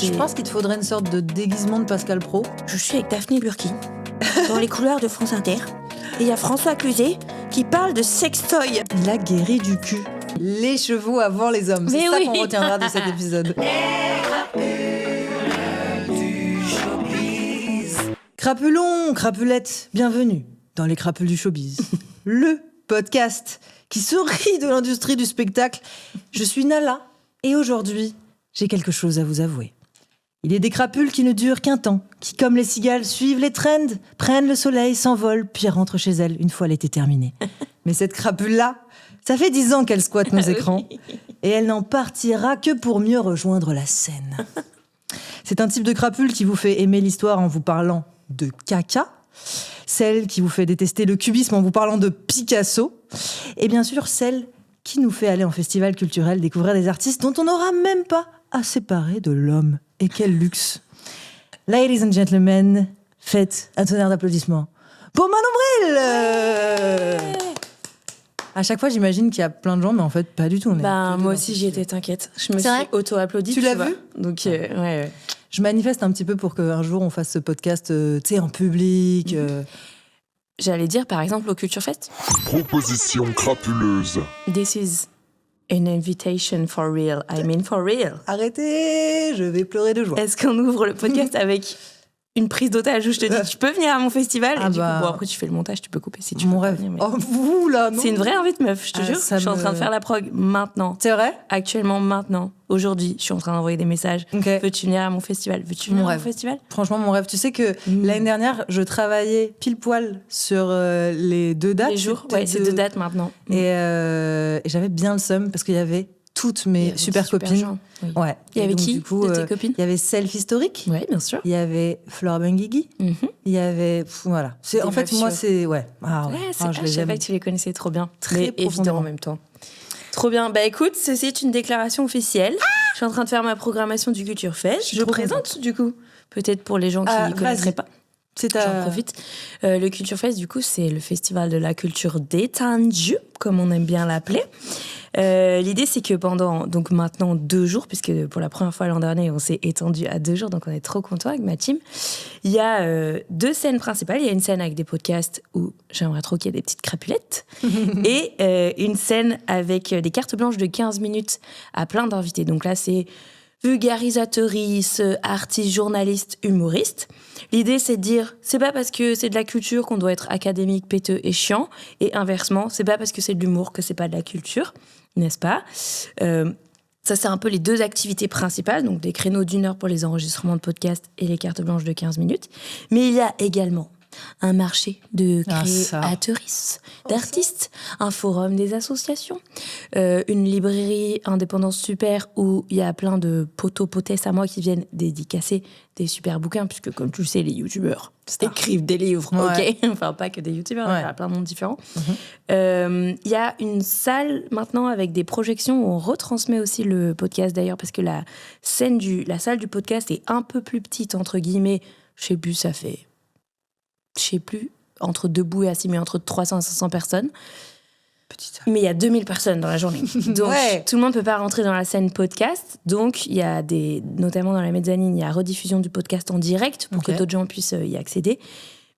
Je pense qu'il te faudrait une sorte de déguisement de Pascal Praud. Je suis avec Daphné Burki, dans les couloirs de France Inter. Et il y a François Cluzet qui parle de sextoy. La guérie du cul. Les chevaux avant les hommes. C'est ça qu'on retiendra de cet épisode. Crapulons, crapulettes, bienvenue dans les crapules du showbiz. Le podcast qui se rit de l'industrie du spectacle. Je suis Nala et aujourd'hui, j'ai quelque chose à vous avouer. Il est des crapules qui ne durent qu'un temps, qui, comme les cigales, suivent les trends, prennent le soleil, s'envolent, puis rentrent chez elles une fois l'été terminé. Mais cette crapule-là, ça fait 10 ans qu'elle squatte nos écrans, et elle n'en partira que pour mieux rejoindre la scène. C'est un type de crapule qui vous fait aimer l'histoire en vous parlant de caca, celle qui vous fait détester le cubisme en vous parlant de Picasso, et bien sûr celle qui nous fait aller en festival culturel découvrir des artistes dont on n'aura même pas à séparer de l'homme. Et quel luxe! Ladies and gentlemen, faites un tonnerre d'applaudissements pour Manon Bril. À chaque fois, j'imagine qu'il y a plein de gens, mais en fait, pas du tout. Moi aussi, j'y étais, t'inquiète. Je me suis auto-applaudie. Tu l'as vu? Donc, ouais. Je manifeste un petit peu pour qu'un jour, on fasse ce podcast, tu sais, en public. J'allais dire, par exemple, au Culture Fest. Proposition crapuleuse. This is an invitation for real. I mean for real. Arrêtez, je vais pleurer de joie. Est-ce qu'on ouvre le podcast avec une prise d'otage où je te dis tu peux venir à mon festival et du coup, après tu fais le montage, tu peux couper si tu veux. Mon rêve. Venir, mais... Oh, vous là, non. C'est une vraie invite meuf, je te jure. Je suis en train de faire la prog maintenant. C'est vrai? Actuellement, maintenant. Aujourd'hui, je suis en train d'envoyer des messages. Okay. Veux-tu venir à mon festival? Veux-tu venir à mon festival? Franchement, mon rêve. Tu sais que l'année dernière, je travaillais pile poil sur les 2 dates. Les jours, ouais, c'est 2 dates maintenant. Et j'avais bien le seum parce qu'il y avait toutes mes super copines. Oui. Ouais. Il y avait donc, qui du coup, de tes copines? Il y avait Self Historique. Oui, bien sûr. Il y avait Flora Benguigui. Il y avait... voilà. En fait, moi, c'est... Ouais. Je savais que tu les connaissais trop bien. Très évidemment en même temps. Trop bien. Bah écoute, ceci est une déclaration officielle. Je suis en train de faire ma programmation du Culture Fest. Je présente, du coup. Peut-être pour les gens qui ne connaîtraient pas. J'en profite. Le Culture Fest, du coup, c'est le festival de la culture détendue, comme on aime bien l'appeler. L'idée, c'est que pendant, donc maintenant 2 jours, puisque pour la première fois l'an dernier, on s'est étendu à 2 jours, donc on est trop contents avec ma team. Il y a 2 scènes principales. Il y a une scène avec des podcasts où j'aimerais trop qu'il y ait des petites crapulettes. Et une scène avec des cartes blanches de 15 minutes à plein d'invités. Donc là, c'est vulgarisatrice, artiste, journaliste, humoriste. L'idée, c'est de dire, c'est pas parce que c'est de la culture qu'on doit être académique, péteux et chiant, et inversement, c'est pas parce que c'est de l'humour que c'est pas de la culture, n'est-ce pas? Ça, c'est un peu les 2 activités principales, donc des créneaux d'1 heure pour les enregistrements de podcasts et les cartes blanches de 15 minutes. Mais il y a également un marché de créatrices, d'artistes, un forum des associations, une librairie indépendante super où il y a plein de potesses à moi qui viennent dédicacer des super bouquins, puisque comme tu le sais, les youtubeurs écrivent des livres, ok? Enfin, pas que des youtubeurs, il y a plein de monde différents. Il y a une salle maintenant avec des projections où on retransmet aussi le podcast d'ailleurs, parce que la salle du podcast est un peu plus petite, entre guillemets, je sais plus, entre debout et assis, mais entre 300 et 500 personnes. Mais il y a 2000 personnes dans la journée. Donc, tout le monde ne peut pas rentrer dans la scène podcast. Donc, il y a notamment dans la mezzanine, il y a rediffusion du podcast en direct pour que d'autres gens puissent y accéder.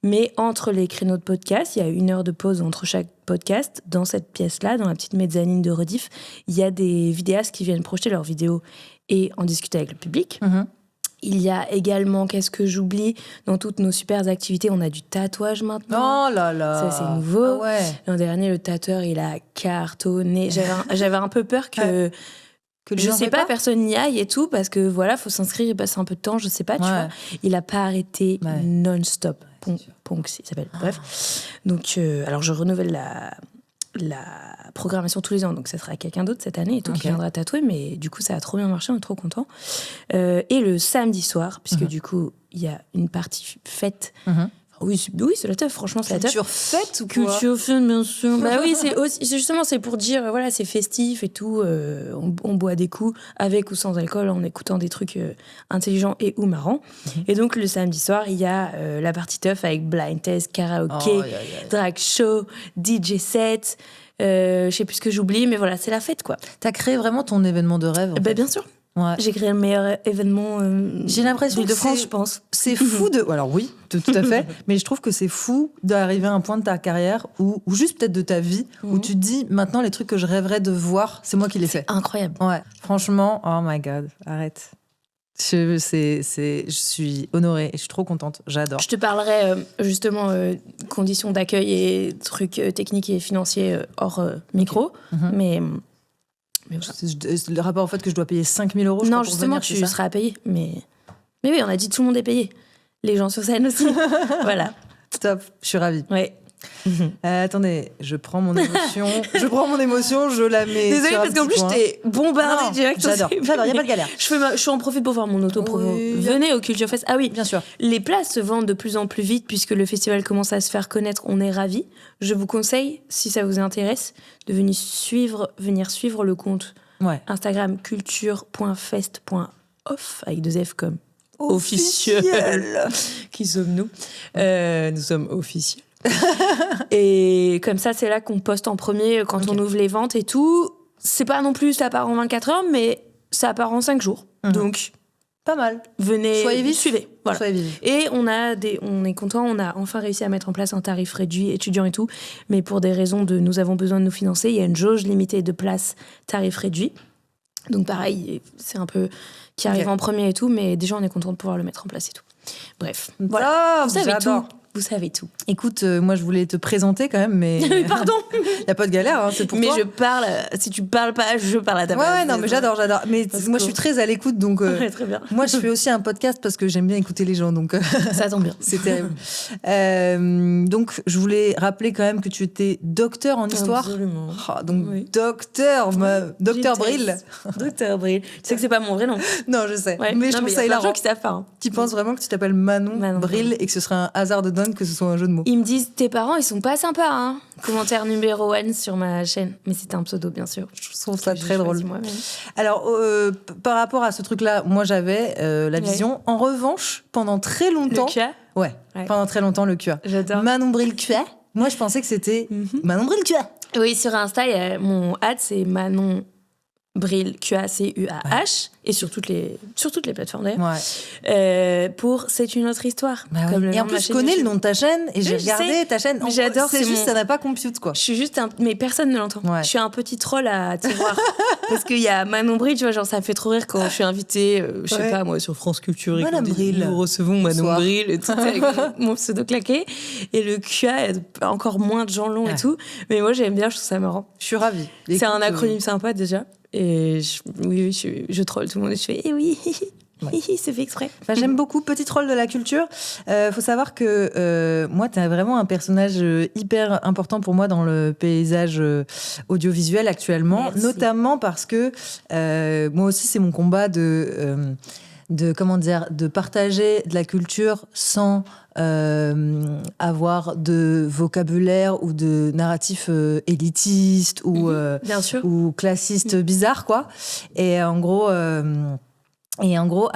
Mais entre les créneaux de podcast, il y a 1 heure de pause entre chaque podcast. Dans cette pièce-là, dans la petite mezzanine de rediff, il y a des vidéastes qui viennent projeter leurs vidéos et en discuter avec le public. Il y a également, qu'est-ce que j'oublie, dans toutes nos super activités, on a du tatouage maintenant. Oh là là. Ça, c'est nouveau. L'an dernier, le tatoueur, il a cartonné. J'avais un peu peur que je sais pas, personne n'y aille et tout, parce que voilà, faut s'inscrire, il passe un peu de temps, je sais pas, tu vois. Il a pas arrêté non-stop. Ponx, il s'appelle. Bref. Donc, alors, je renouvelle la programmation tous les ans, donc ça sera quelqu'un d'autre cette année et tout qui viendra tatouer, mais du coup ça a trop bien marché, on est trop contents. Et le samedi soir, puisque du coup il y a une partie fête. Oui, c'est la teuf, franchement, c'est la teuf. Culture fête ou quoi? Culture fête, bien sûr. Bah oui, c'est pour dire, voilà, c'est festif et tout. On boit des coups avec ou sans alcool en écoutant des trucs intelligents et ou marrants. Et donc, le samedi soir, il y a la partie teuf avec blind test, karaoké, drag show, DJ set. Je sais plus ce que j'oublie, mais voilà, c'est la fête, quoi. T'as créé vraiment ton événement de rêve. Bien sûr. Ouais. J'ai créé le meilleur événement J'ai l'impression de France, je pense. C'est fou de... Alors oui, tout à fait. Mais je trouve que c'est fou d'arriver à un point de ta carrière ou juste peut-être de ta vie où tu te dis, maintenant, les trucs que je rêverais de voir, c'est moi qui les fais. Incroyable. Ouais. Franchement, oh my God, arrête. Je suis honorée et je suis trop contente. J'adore. Je te parlerai justement conditions d'accueil et trucs techniques et financiers hors micro. Mais voilà. Le rapport au fait que je dois payer 5 000 euros, je non, crois, pour justement, venir, tu seras payé. Mais oui, on a dit tout le monde est payé. Les gens sur scène aussi. Voilà. Top, je suis ravie. Ouais. Attendez, je prends mon émotion, je la mets. Désolée, sur un parce qu'en petit plus, point. je t'ai bombardé direct. J'adore, il n'y a pas de galère. Je en profite pour faire mon auto-promo. Oui. Venez au Culture Fest. Ah oui, bien sûr. Les places se vendent de plus en plus vite puisque le festival commence à se faire connaître. On est ravis. Je vous conseille, si ça vous intéresse, de venir suivre le compte Instagram culture.fest.off avec 2 F comme officiel. Qui sommes-nous? Nous sommes officiels. Et comme ça, c'est là qu'on poste en premier quand on ouvre les ventes et tout. C'est pas non plus, ça part en 24 heures, mais ça part en 5 jours. Donc, pas mal. Venez, soyez vite, suivez. Voilà. Soyez vite. Et on est content, on a enfin réussi à mettre en place un tarif réduit étudiant et tout. Mais pour des raisons de nous avons besoin de nous financer, il y a une jauge limitée de places tarif réduit. Donc pareil, c'est un peu qui arrive en premier et tout, mais déjà on est content de pouvoir le mettre en place et tout. Bref, voilà. Vous savez tout. Vous savez tout. Écoute, moi je voulais te présenter quand même, mais... Pardon. Il n'y a pas de galère, c'est pour toi. Mais je parle, si tu parles pas, je parle à ta place. Ouais, non, mais j'adore. Mais moi je suis très à l'écoute, donc... très bien. Moi je fais aussi un podcast parce que j'aime bien écouter les gens, donc... Ça tombe bien. C'est terrible. Donc je voulais rappeler quand même que tu étais docteur en histoire. Absolument. Oh, donc docteur Brill. Docteur Brill. Tu sais que c'est pas mon vrai nom. Non, je sais. Ouais. Mais je trouve ça hilarant. Il y a plein de gens qui savent pas. Tu penses vraiment que tu t'appelles Manon Brill et que ce serait un hasard de dingue que ce soit un jeu de mots? Ils me disent, tes parents, ils sont pas sympas, hein. Commentaire numéro 1 sur ma chaîne. Mais c'était un pseudo, bien sûr. Je trouve ça très drôle. Moi-même. Alors, par rapport à ce truc-là, moi, j'avais la vision. En revanche, pendant très longtemps... Le QA ? Ouais, pendant très longtemps, le QA. J'adore. Manon Brill QA. Moi, je pensais que c'était Manon Brill QA. Oui, sur Insta, mon ad, c'est Manon Brill, QACUAH, et sur toutes les plateformes d'ailleurs. Pour C'est une autre histoire. Comme et en plus, je connais le nom de ta chaîne et j'ai regardé ta chaîne. J'adore. C'est juste, ça n'a pas compute, quoi. Je suis juste mais personne ne l'entend. Je suis un petit troll à tiroir. Parce qu'il y a Manon Brill, tu vois, genre ça me fait trop rire quand je suis invitée, je sais pas moi, sur France Culture. Madame Brill. Nous recevons Manon Brill, et tout avec mon pseudo claqué. Et le QA, encore moins de gens longs et tout. Mais moi, j'aime bien, je trouve ça marrant. Je suis ravie. C'est un acronyme sympa déjà. Et je troll tout le monde et je fais oui, c'est fait exprès. Enfin, j'aime beaucoup Petit Troll de la culture. Faut savoir que moi, t'es vraiment un personnage hyper important pour moi dans le paysage audiovisuel actuellement. Merci. Notamment parce que moi aussi, c'est mon combat de partager de la culture sans avoir de vocabulaire ou de narratif élitiste bien sûr. ou classiste bizarre, quoi. Et en gros, à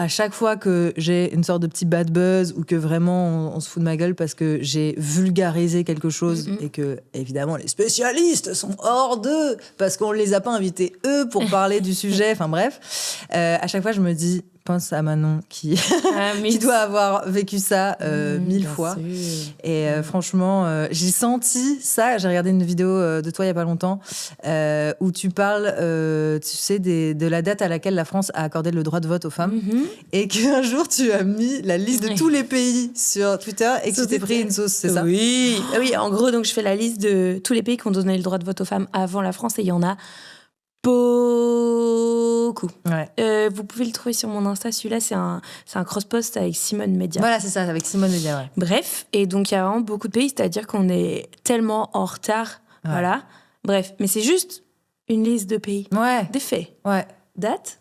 chaque fois que j'ai une sorte de petit bad buzz ou que vraiment on se fout de ma gueule parce que j'ai vulgarisé quelque chose et que, évidemment, les spécialistes sont hors d'eux parce qu'on ne les a pas invités, eux, pour parler du sujet. Enfin bref, à chaque fois, je me dis, pense à Manon qui doit avoir vécu ça 1000 fois. Sûr. Et franchement, j'ai senti ça. J'ai regardé une vidéo de toi il y a pas longtemps où tu parles, tu sais, de la date à laquelle la France a accordé le droit de vote aux femmes et qu'un jour tu as mis la liste de tous les pays sur Twitter et que tu t'es pris une sauce, c'est ça? Oui. Oui, en gros, donc je fais la liste de tous les pays qui ont donné le droit de vote aux femmes avant la France et il y en a beaucoup. Ouais. Vous pouvez le trouver sur mon Insta. Celui-là, c'est un cross-post avec Simone Média. Voilà, c'est ça, avec Simone Média, ouais. Bref, et donc il y a vraiment beaucoup de pays, c'est-à-dire qu'on est tellement en retard. Ouais. Voilà. Bref, mais c'est juste une liste de pays. Ouais. Des faits. Ouais. Date,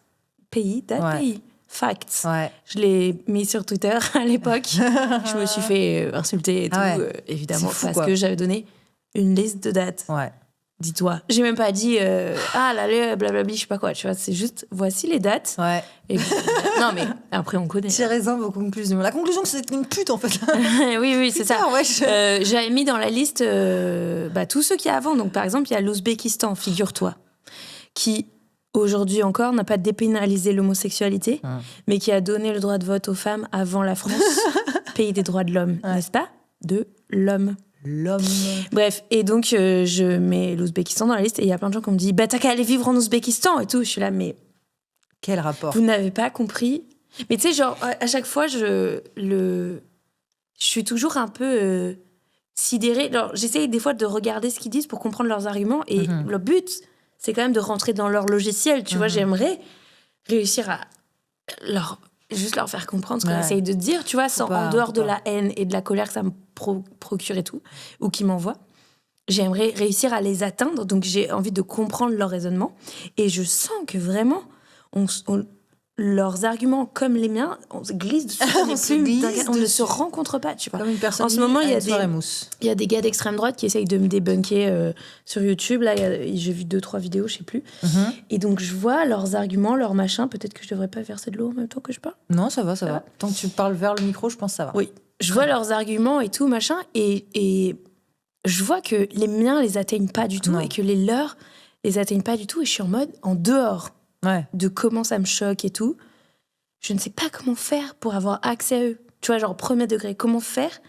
pays, pays. Facts. Ouais. Je l'ai mis sur Twitter à l'époque. Je me suis fait insulter et tout, évidemment, parce que j'avais donné une liste de dates. Ouais. Dis-toi. J'ai même pas dit là, blablabli, je sais pas quoi, tu vois. C'est juste, voici les dates. Ouais. Et puis, non, mais après, on connaît. J'ai raison, vos conclusions. La conclusion, c'est une pute, en fait. oui, c'est ça. Ouais, j'avais mis dans la liste tous ceux qu'il y a avant. Donc, par exemple, il y a l'Ouzbékistan, figure-toi, qui aujourd'hui encore, n'a pas dépénalisé l'homosexualité, mais qui a donné le droit de vote aux femmes avant la France, pays des droits de l'homme, n'est-ce pas ? De l'homme. Bref, et donc je mets l'Ouzbékistan dans la liste et il y a plein de gens qui me disent t'as qu'à aller vivre en Ouzbékistan et tout. Je suis là, mais quel rapport ? Vous n'avez pas compris. Mais tu sais, genre à chaque fois je suis toujours un peu sidérée. Alors, j'essaye des fois de regarder ce qu'ils disent pour comprendre leurs arguments et le but c'est quand même de rentrer dans leur logiciel. Tu vois, j'aimerais réussir à juste leur faire comprendre ce qu'on essaye de dire, tu vois, en dehors de la haine et de la colère que ça me procure et tout, ou qui m'envoie. J'aimerais réussir à les atteindre, donc j'ai envie de comprendre leur raisonnement. Et je sens que vraiment, leurs arguments comme les miens, on se glisse dessus, on ne se rencontre pas, tu vois. Comme une personne en ce moment, il y a des gars d'extrême droite qui essayent de me débunker sur YouTube. Là, j'ai vu 2-3 vidéos, je sais plus. Et donc, je vois leurs arguments, leurs machins. Peut-être que je devrais pas verser de l'eau en même temps que je parle. Non, ça va. Tant que tu parles vers le micro, je pense que ça va. Oui, je vois leurs arguments et tout, machin. Et je vois que les miens les atteignent pas du tout et que les leurs les atteignent pas du tout. Et je suis en mode, en dehors de comment ça me choque et tout, je ne sais pas comment faire pour avoir accès à eux. Tu vois, genre premier degré, comment faire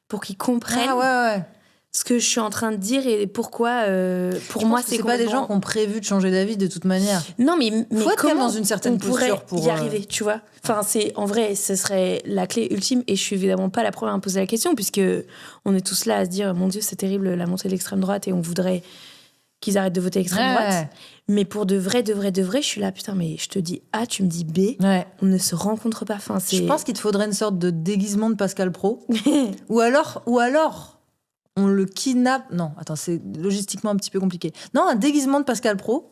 pour qu'ils comprennent ce que je suis en train de dire et pourquoi, pour moi, c'est pas des gens qui ont prévu de changer d'avis de toute manière. Non, mais faut être comment dans une certaine posture pour y arriver, tu vois. Enfin, en vrai, ce serait la clé ultime et je suis évidemment pas la première à me poser la question puisque on est tous là à se dire, mon Dieu, c'est terrible la montée de l'extrême droite et on voudrait qu'ils arrêtent de voter extrême droite. Mais pour de vrai, je suis là, putain, mais je te dis A, tu me dis B, on ne se rencontre pas. Enfin, je pense qu'il te faudrait une sorte de déguisement de Pascal Praud. ou alors, on le kidnappe. Non, attends, c'est logistiquement un petit peu compliqué. Non, un déguisement de Pascal Praud.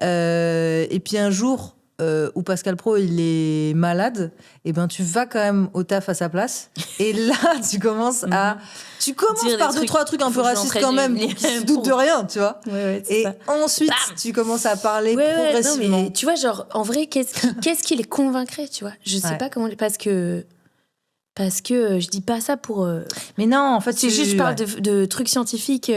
Et puis un jour où Pascal Praud il est malade, et ben tu vas quand même au taf à sa place. Et là, tu commences à. Tu commences par 2-3 trucs un peu racistes quand même, pour qu'ils se doutent de rien, tu vois. Et ça. Ensuite, tu commences à parler progressivement. Non, mais tu vois, genre, en vrai, qu'est-ce qui les convaincrait, tu vois ? Je sais pas comment. Parce que je dis pas ça pour. Mais non, en fait, c'est juste je parle de trucs scientifiques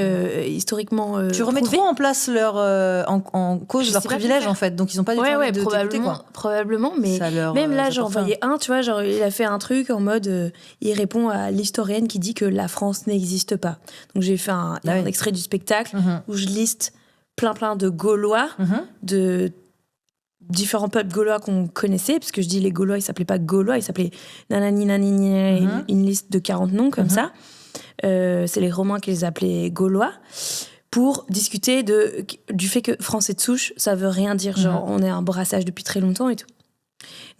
historiquement. Tu remets trop en place en cause leurs privilèges en fait, donc ils ont pas du tout envie de t'écouter, quoi. Probablement, mais même là, j'en voyais un, tu vois, genre il a fait un truc en mode, il répond à l'historienne qui dit que la France n'existe pas. Donc j'ai fait un extrait du spectacle où je liste plein de Gaulois de différents peuples gaulois qu'on connaissait, parce que je dis les Gaulois, ils s'appelaient pas Gaulois, ils s'appelaient nanani, une liste de 40 noms comme ça. C'est les Romains qui les appelaient Gaulois, pour discuter du fait que français de souche, ça veut rien dire, genre on est un brassage depuis très longtemps et tout.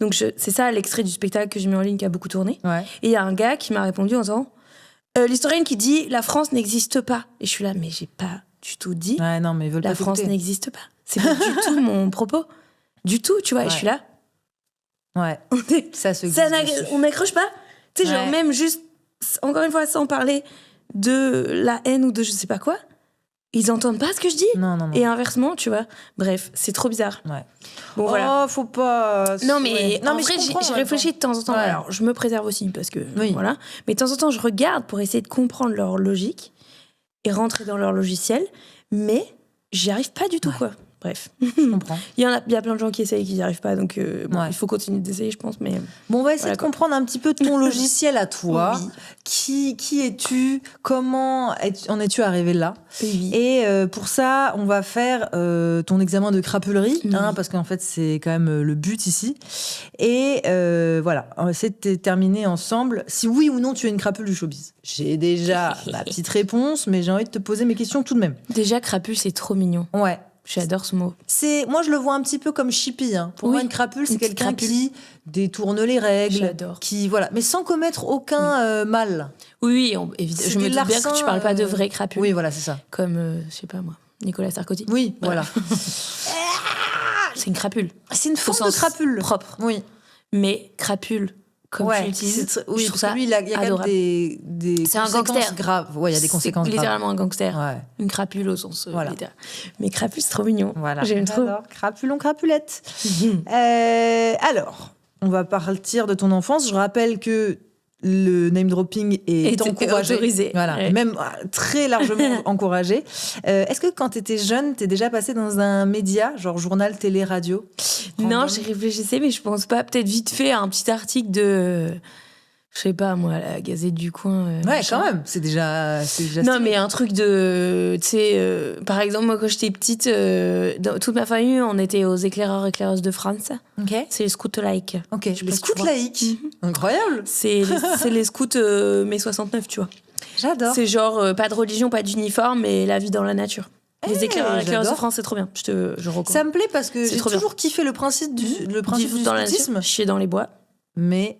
Donc c'est ça l'extrait du spectacle que j'ai mis en ligne qui a beaucoup tourné. Et il y a un gars qui m'a répondu en disant l'historienne qui dit la France n'existe pas. Et je suis là, mais j'ai pas du tout dit la France n'existe pas. C'est pas du tout mon propos. Du tout, tu vois, et je suis là. On n'accroche pas. Tu sais, genre, même juste, encore une fois, sans parler de la haine ou de je sais pas quoi, ils entendent pas ce que je dis. Non. Et inversement, tu vois. Bref, c'est trop bizarre. Bon, voilà. Faut pas. Non, mais en vrai, j'ai réfléchi de temps en temps. Alors, je me préserve aussi parce que. Voilà. Mais de temps en temps, je regarde pour essayer de comprendre leur logique et rentrer dans leur logiciel. Mais j'y arrive pas du tout, quoi. Bref, je comprends. Il y a plein de gens qui essayent et qui n'y arrivent pas, donc il faut continuer d'essayer, je pense. Mais bon, on va essayer de comprendre un petit peu ton logiciel à toi. Qui es-tu ? Comment en es-tu arrivé là ? Et pour ça, on va faire ton examen de crapulerie, parce qu'en fait, c'est quand même le but ici. Et voilà, on va essayer de terminer ensemble si oui ou non tu es une crapule du showbiz. J'ai déjà la petite réponse, mais j'ai envie de te poser mes questions tout de même. Déjà, crapule, c'est trop mignon. Ouais. J'adore ce mot. Moi, je le vois un petit peu comme chippie. Pour moi, une crapule, c'est quelqu'un qui détourne les règles. J'adore. Mais sans commettre aucun mal. Oui, évidemment. Je me doute bien que tu parles pas de vraie crapule. Oui, voilà, c'est ça. Comme, je sais pas moi, Nicolas Sarkozy. Oui, voilà. C'est une crapule. C'est une forme de crapule. Propre. Oui. Mais crapule, comme tu l'utilises, je trouve ça lui, il y a quand même des c'est un gangster graves. Il y a des conséquences graves. Littéralement un gangster. Une crapule au sens littéral. Mais crapule, c'est trop mignon. Voilà. J'aime trop. Crapulon, crapulette. Alors, on va partir de ton enfance. Je rappelle que le name dropping est encouragé. Autorisé. Voilà, ouais. même très largement encouragé. Est-ce que quand tu étais jeune, tu es déjà passé dans un média, genre journal, télé, radio? Non, j'y réfléchissais, mais je pense pas. Peut-être vite fait un petit article de... Je sais pas, moi, la Gazette du Coin. Ouais, quand même, c'est déjà non, stylé. mais un truc de... Tu sais, par exemple, moi, quand j'étais petite, dans toute ma famille, on était aux éclaireurs-éclaireuses de France. Ok. C'est les scouts laïcs. Ok, les sais pas si scouts tu vois. laïcs. Incroyable. C'est les scouts mai 69, tu vois. J'adore. C'est genre pas de religion, pas d'uniforme, mais la vie dans la nature. Les éclaireurs-éclaireuses de j'adore. France, c'est trop bien. Je recommande. Ça me plaît parce que C'est j'ai trop bien. toujours kiffé le principe du Vivre dans la scoutisme, nature, chier dans les bois. mais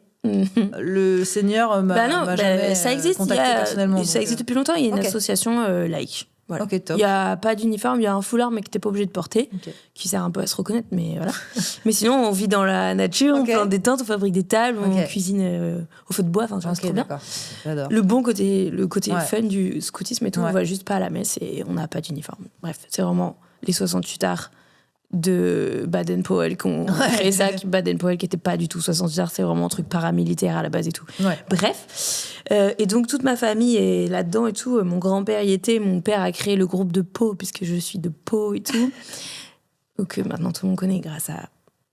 le Seigneur m'a jamais ça existe. contacté personnellement. Ça existe depuis longtemps. Il y a une Ok. association laïque. Voilà. Ok, top. Il n'y a pas d'uniforme, il y a un foulard, mais que tu n'es pas obligé de porter, Ok. qui sert un peu à se reconnaître, mais voilà. Mais sinon, on vit dans la nature, Ok. on plante des tentes, on fabrique des tables, on Ok. cuisine au feu de bois, enfin, c'est Ok, trop bien. d'accord. J'adore. Le côté Ouais. fun du scoutisme et tout, Ouais. on va juste pas à la messe et on n'a pas d'uniforme. Bref, c'est vraiment les 68 arts de Baden-Powell qui ont créé ça. Baden-Powell qui n'était pas du tout 68 arts, c'est vraiment un truc paramilitaire à la base et tout. Ouais. Bref, et donc toute ma famille est là-dedans et tout. Mon grand-père y était, mon père a créé le groupe de Pau, puisque je suis de Pau et tout. Donc maintenant tout le monde connaît grâce à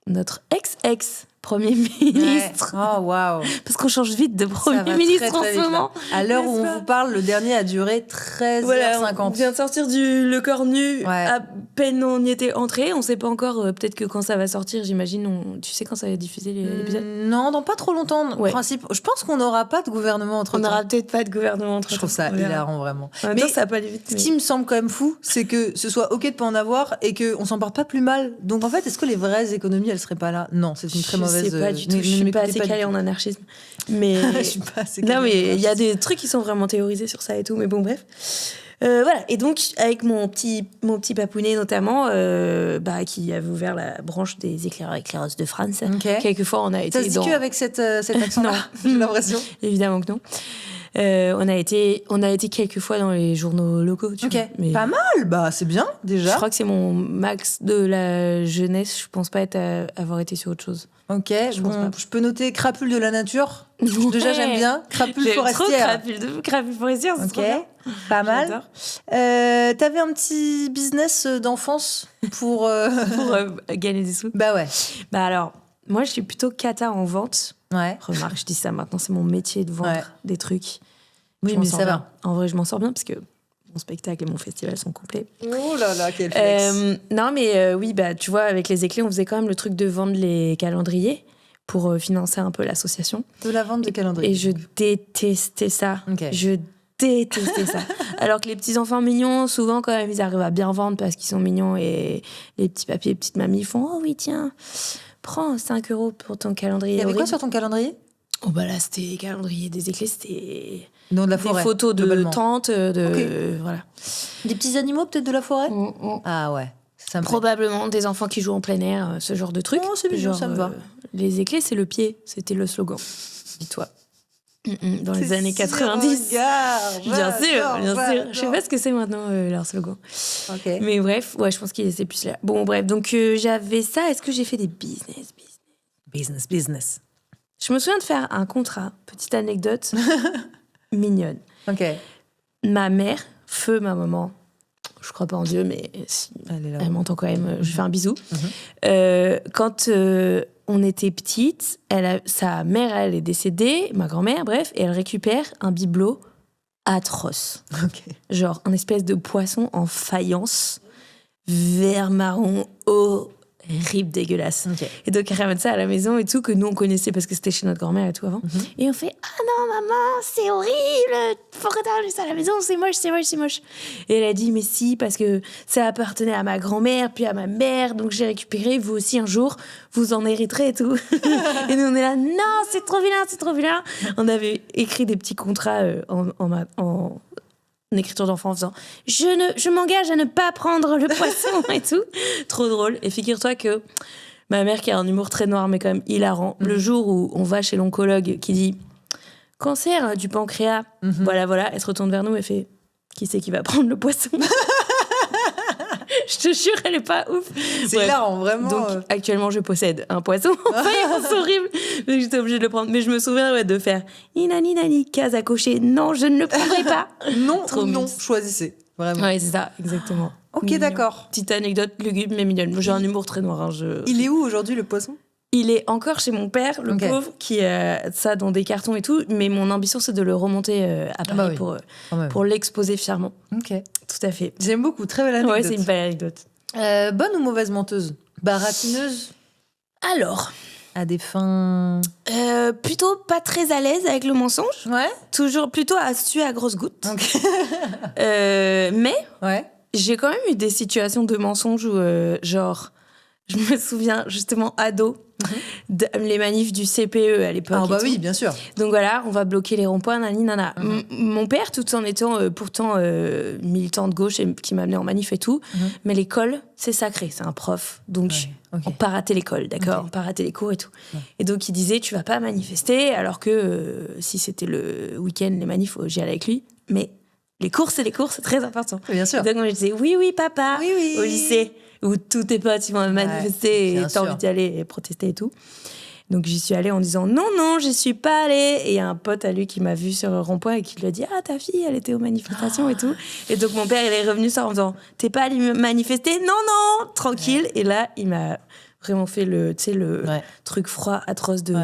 notre ex-premier ministre. Ouais. Oh, waouh. Parce qu'on change vite de Ça premier va ministre très, très en vite, ce là. moment. À l'heure où N'est-ce on pas vous parle, le dernier a duré 13h50. Voilà, on vient de sortir Le Corps Nu. Ouais. À peine on y était entré. On sait pas encore. Peut-être que quand ça va sortir, j'imagine. Tu sais quand ça va diffuser l'épisode Non, dans pas trop longtemps. Ouais. Principe, je pense qu'on n'aura pas de gouvernement entre On temps. n'aura peut-être pas de gouvernement entre Je trouve ça hilarant, vraiment. En même Mais temps, ça va pas aller vite. ce mais- qui me semble quand même fou, c'est que ce soit OK de pas en avoir et qu'on s'en porte pas plus mal. Donc en fait, est-ce que les vraies économies, elles seraient pas là? Non, c'est une très mauvaise... Je sais pas du tout. ne Je suis m'écoutez pas assez du calée tout. en anarchisme. Mais. Je suis pas assez Non, calée en mais il y a anarchisme. des trucs qui sont vraiment théorisés sur ça et tout. Mais bon, bref. Voilà. Et donc, avec mon petit papounet, notamment, qui avait ouvert la branche des éclaireurs-éclaireuses de France. Ok. Quelquefois, on a été Ça se dit dans... que avec cet accent-là, Non. j'ai l'impression. Évidemment que non. On a été quelques fois dans les journaux locaux. Tu Ok, vois, mais pas mal, bah c'est bien déjà. je crois que c'est mon max de la jeunesse. Je pense pas avoir été sur autre chose. Ok, pense bon, pas. je peux noter crapule de la nature. Déjà Ouais. j'aime bien. Crapule J'aime trop forestière. crapule forestière, c'est Ok, trop bien. pas mal. J'adore. T'avais un petit business d'enfance pour. Pour gagner des sous. Bah ouais. Bah alors, moi, je suis plutôt cata en vente. Ouais. Remarque, je dis ça maintenant, c'est mon métier de vendre Ouais. des trucs. Oui, Je m'en mais sors ça bien. va. En vrai, je m'en sors bien parce que mon spectacle et mon festival sont complets. Oh là là, quel flex. Non, mais oui, bah, tu vois, avec les éclés, on faisait quand même le truc de vendre les calendriers pour financer un peu l'association. De la vente de calendrier. Et je détestais ça. Ok. Je détestais ça. Alors que les petits enfants mignons, souvent, quand même, ils arrivent à bien vendre parce qu'ils sont mignons et les petits papis et petites mamies font « Oh oui, tiens, prends 5 € pour ton calendrier. » Il y avait quoi horrible. sur ton calendrier? Oh bah là, c'était calendrier des éclés, c'était Non, de la des forêt. photos de globalement. tentes, voilà. Des petits animaux peut-être de la forêt? Ah ouais. Ça me plaît. Probablement des enfants qui jouent en plein air, ce genre de truc. Oh, c'est mignon, ça me va. Les éclés, c'est le pied, c'était le slogan. Dis-toi. Dans les C'est années si 90. regarde, Bien sûr, j'adore, bien sûr. Je sais j'adore. pas ce que c'est maintenant leur slogan. Ok. Mais bref, ouais, je pense qu'il était plus là. Bon, bref, donc j'avais ça. Est-ce que j'ai fait des business? Business. Je me souviens de faire un contrat. Petite anecdote mignonne. Ok. Ma mère, feu ma maman, je crois pas en Dieu, mais si Elle est là. elle m'entend quand même, je fais un bisou. Mhm. Quand on était petite, sa mère, elle est décédée, ma grand-mère, bref, et elle récupère un bibelot atroce. Ok. Genre un espèce de poisson en faïence, vert marron, horrible, dégueulasse. Ok. Et donc, elle ramène ça à la maison et tout, que nous, on connaissait parce que c'était chez notre grand-mère et tout avant. Et on fait « Ah non, maman, c'est horrible! Pourquoi t'as ramené ça à la maison? C'est moche, c'est moche, c'est moche! » Et elle a dit « Mais si, parce que ça appartenait à ma grand-mère, puis à ma mère, donc j'ai récupéré, vous aussi, un jour, vous en hériterez et tout. » Et nous, on est là « Non, c'est trop vilain, c'est trop vilain! » On avait écrit des petits contrats en écriture d'enfant en faisant « Je m'engage à ne pas prendre le poisson et tout. » Trop drôle. Et figure-toi que ma mère, qui a un humour très noir, mais quand même hilarant, le jour où on va chez l'oncologue qui dit « Cancer du pancréas, voilà, elle se retourne vers nous et fait « Qui c'est qui va prendre le poisson ?» Je te jure, elle est pas ouf. C'est hilarant, vraiment. Donc, actuellement, je possède un poisson. C'est horrible. Donc, j'étais obligée de le prendre. Mais je me souviens de faire Inani, case à cocher. Non, je ne le prendrai pas. Non, Trop non, mignon. choisissez. Vraiment. Ouais, c'est ça, exactement. Ok, Mignon. d'accord. Petite anecdote lugubre, mais mignonne. J'ai un humour très noir. Il est où aujourd'hui, le poisson? Il est encore chez mon père, le pauvre, qui a ça dans des cartons et tout. Mais mon ambition, c'est de le remonter à Paris pour l'exposer fièrement. Ok. Tout à fait. J'aime beaucoup, très belle anecdote. Ouais, c'est une belle anecdote. Bonne ou mauvaise menteuse? Baratineuse? Alors, à des fins... plutôt pas très à l'aise avec le mensonge. Ouais. Toujours plutôt à suer à grosses gouttes. Ok. Mais ouais. j'ai quand même eu des situations de mensonge où, genre, je me souviens justement ado, les manifs du CPE à l'époque. Ah bah oui, bien sûr. Donc voilà, on va bloquer les ronds-points, nani, nana. Mon père, tout en étant pourtant militant de gauche et qui m'a amené en manif et tout, mais l'école, c'est sacré, c'est un prof. Donc on pas rater l'école, d'accord, on pas rater les cours et tout. Et donc il disait, tu vas pas manifester, alors que si c'était le week-end, les manifs, j'y allais avec lui. Mais les cours, c'est très important. Bien sûr. Donc moi, je disais, oui, papa, oui. au lycée, où tous tes potes, ils vont manifester et t'as envie d'y aller et protester et tout. Donc j'y suis allée en disant non, j'y suis pas allée. Et il y a un pote à lui qui m'a vu sur le rond-point et qui lui a dit ta fille, elle était aux manifestations et tout. Et donc mon père, il est revenu ça en disant t'es pas allé manifester? Non, tranquille. Et là, il m'a vraiment fait le truc froid, atroce de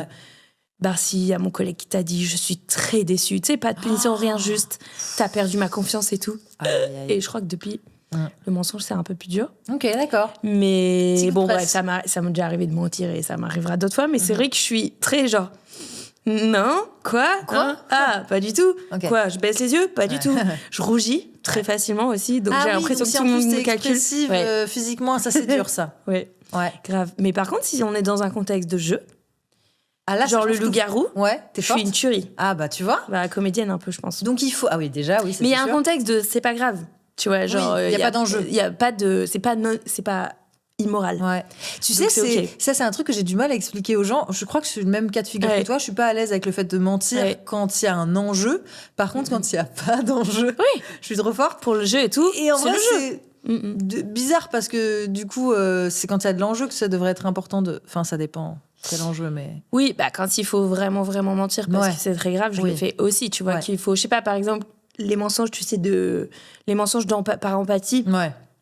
si, il y a mon collègue qui t'a dit je suis très déçue. Tu sais, pas de punition, rien, juste t'as perdu ma confiance et tout. Et je crois que depuis... Le mensonge, c'est un peu plus dur. Ok, d'accord. Mais bon, bref, ça m'est déjà arrivé de mentir et ça m'arrivera d'autres fois. Mais c'est vrai que je suis très genre... Non, quoi hein? Ah, pas du tout. Okay. Quoi, je baisse les yeux? Pas du tout. Je rougis très facilement aussi. Donc j'ai l'impression que tout le monde me calcule. Physiquement, ça c'est dur, ça. Ouais, grave. Mais par contre, si on est dans un contexte de jeu, là, genre le loup-garou, je suis une tuerie. Ah bah tu vois. Comédienne un peu, je pense. Donc il faut... Ah oui, déjà, oui. Mais il y a un contexte de c'est pas grave. Tu vois, genre, il y a pas d'enjeu. Il y a pas de, c'est pas immoral. Ouais. Tu sais, ça c'est un truc que j'ai du mal à expliquer aux gens. Je crois que je suis le même cas de figure que toi. Je suis pas à l'aise avec le fait de mentir quand il y a un enjeu. Par contre, quand il y a pas d'enjeu, je suis trop forte pour le jeu et tout. Et en vrai, c'est bizarre parce que du coup, c'est quand il y a de l'enjeu que ça devrait être important de. Enfin, ça dépend. Quel enjeu, mais... Oui, quand il faut vraiment mentir parce que c'est très grave, je le fais aussi. Tu vois qu'il faut, je sais pas, par exemple. Les mensonges, tu sais, les mensonges par empathie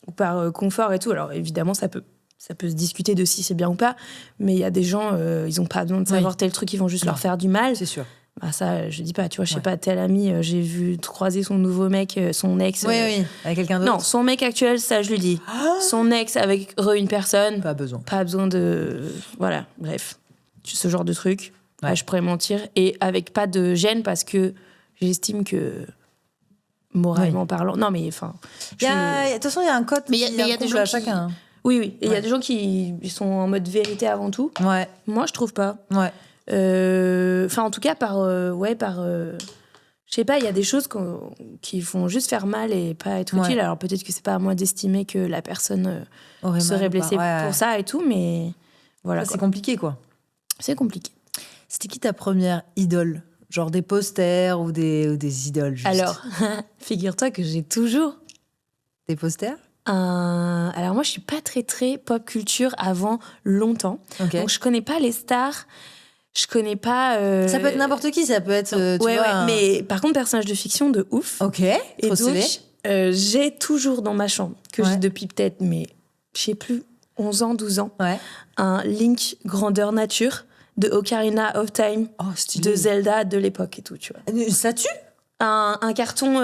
ou par confort et tout. Alors évidemment, ça peut se discuter de si c'est bien ou pas, mais il y a des gens, ils ont pas besoin de savoir tel truc, ils vont juste leur faire du mal. C'est sûr. Ça, je dis pas, tu vois, je sais pas, tel ami, j'ai vu croiser son nouveau mec, son ex. Oui, avec quelqu'un d'autre. Non, son mec actuel, ça, je lui dis. Son ex avec une personne. Pas besoin. Pas besoin de... Voilà, bref. Ce genre de truc, je pourrais mentir. Et avec pas de gêne parce que j'estime que... moralement parlant. Non, mais enfin... De toute façon, il y a un code mais il y a des gens à chacun. Oui. Et il y a des gens qui sont en mode vérité avant tout. Ouais. Moi, je trouve pas. Ouais. Enfin, en tout cas, je sais pas, il y a des choses qui font juste faire mal et pas être utiles. Alors peut-être que c'est pas à moi d'estimer que la personne serait blessée pour ça et tout, mais voilà. C'est compliqué, quoi. C'est compliqué. C'était qui ta première idole? Genre des posters ou des idoles, juste. Alors, figure-toi que j'ai toujours... Des posters? Alors moi, je suis pas très, très pop culture avant longtemps. Okay. Donc, je connais pas les stars. Je connais pas... Ça peut être n'importe qui, ça peut être... mais par contre, personnage de fiction de ouf. Ok, et donc, j'ai toujours dans ma chambre, que j'ai depuis peut-être, mais je sais plus, 11 ans, 12 ans, un Link grandeur nature de Ocarina of Time, de Zelda de l'époque et tout, tu vois. Une statue? Un carton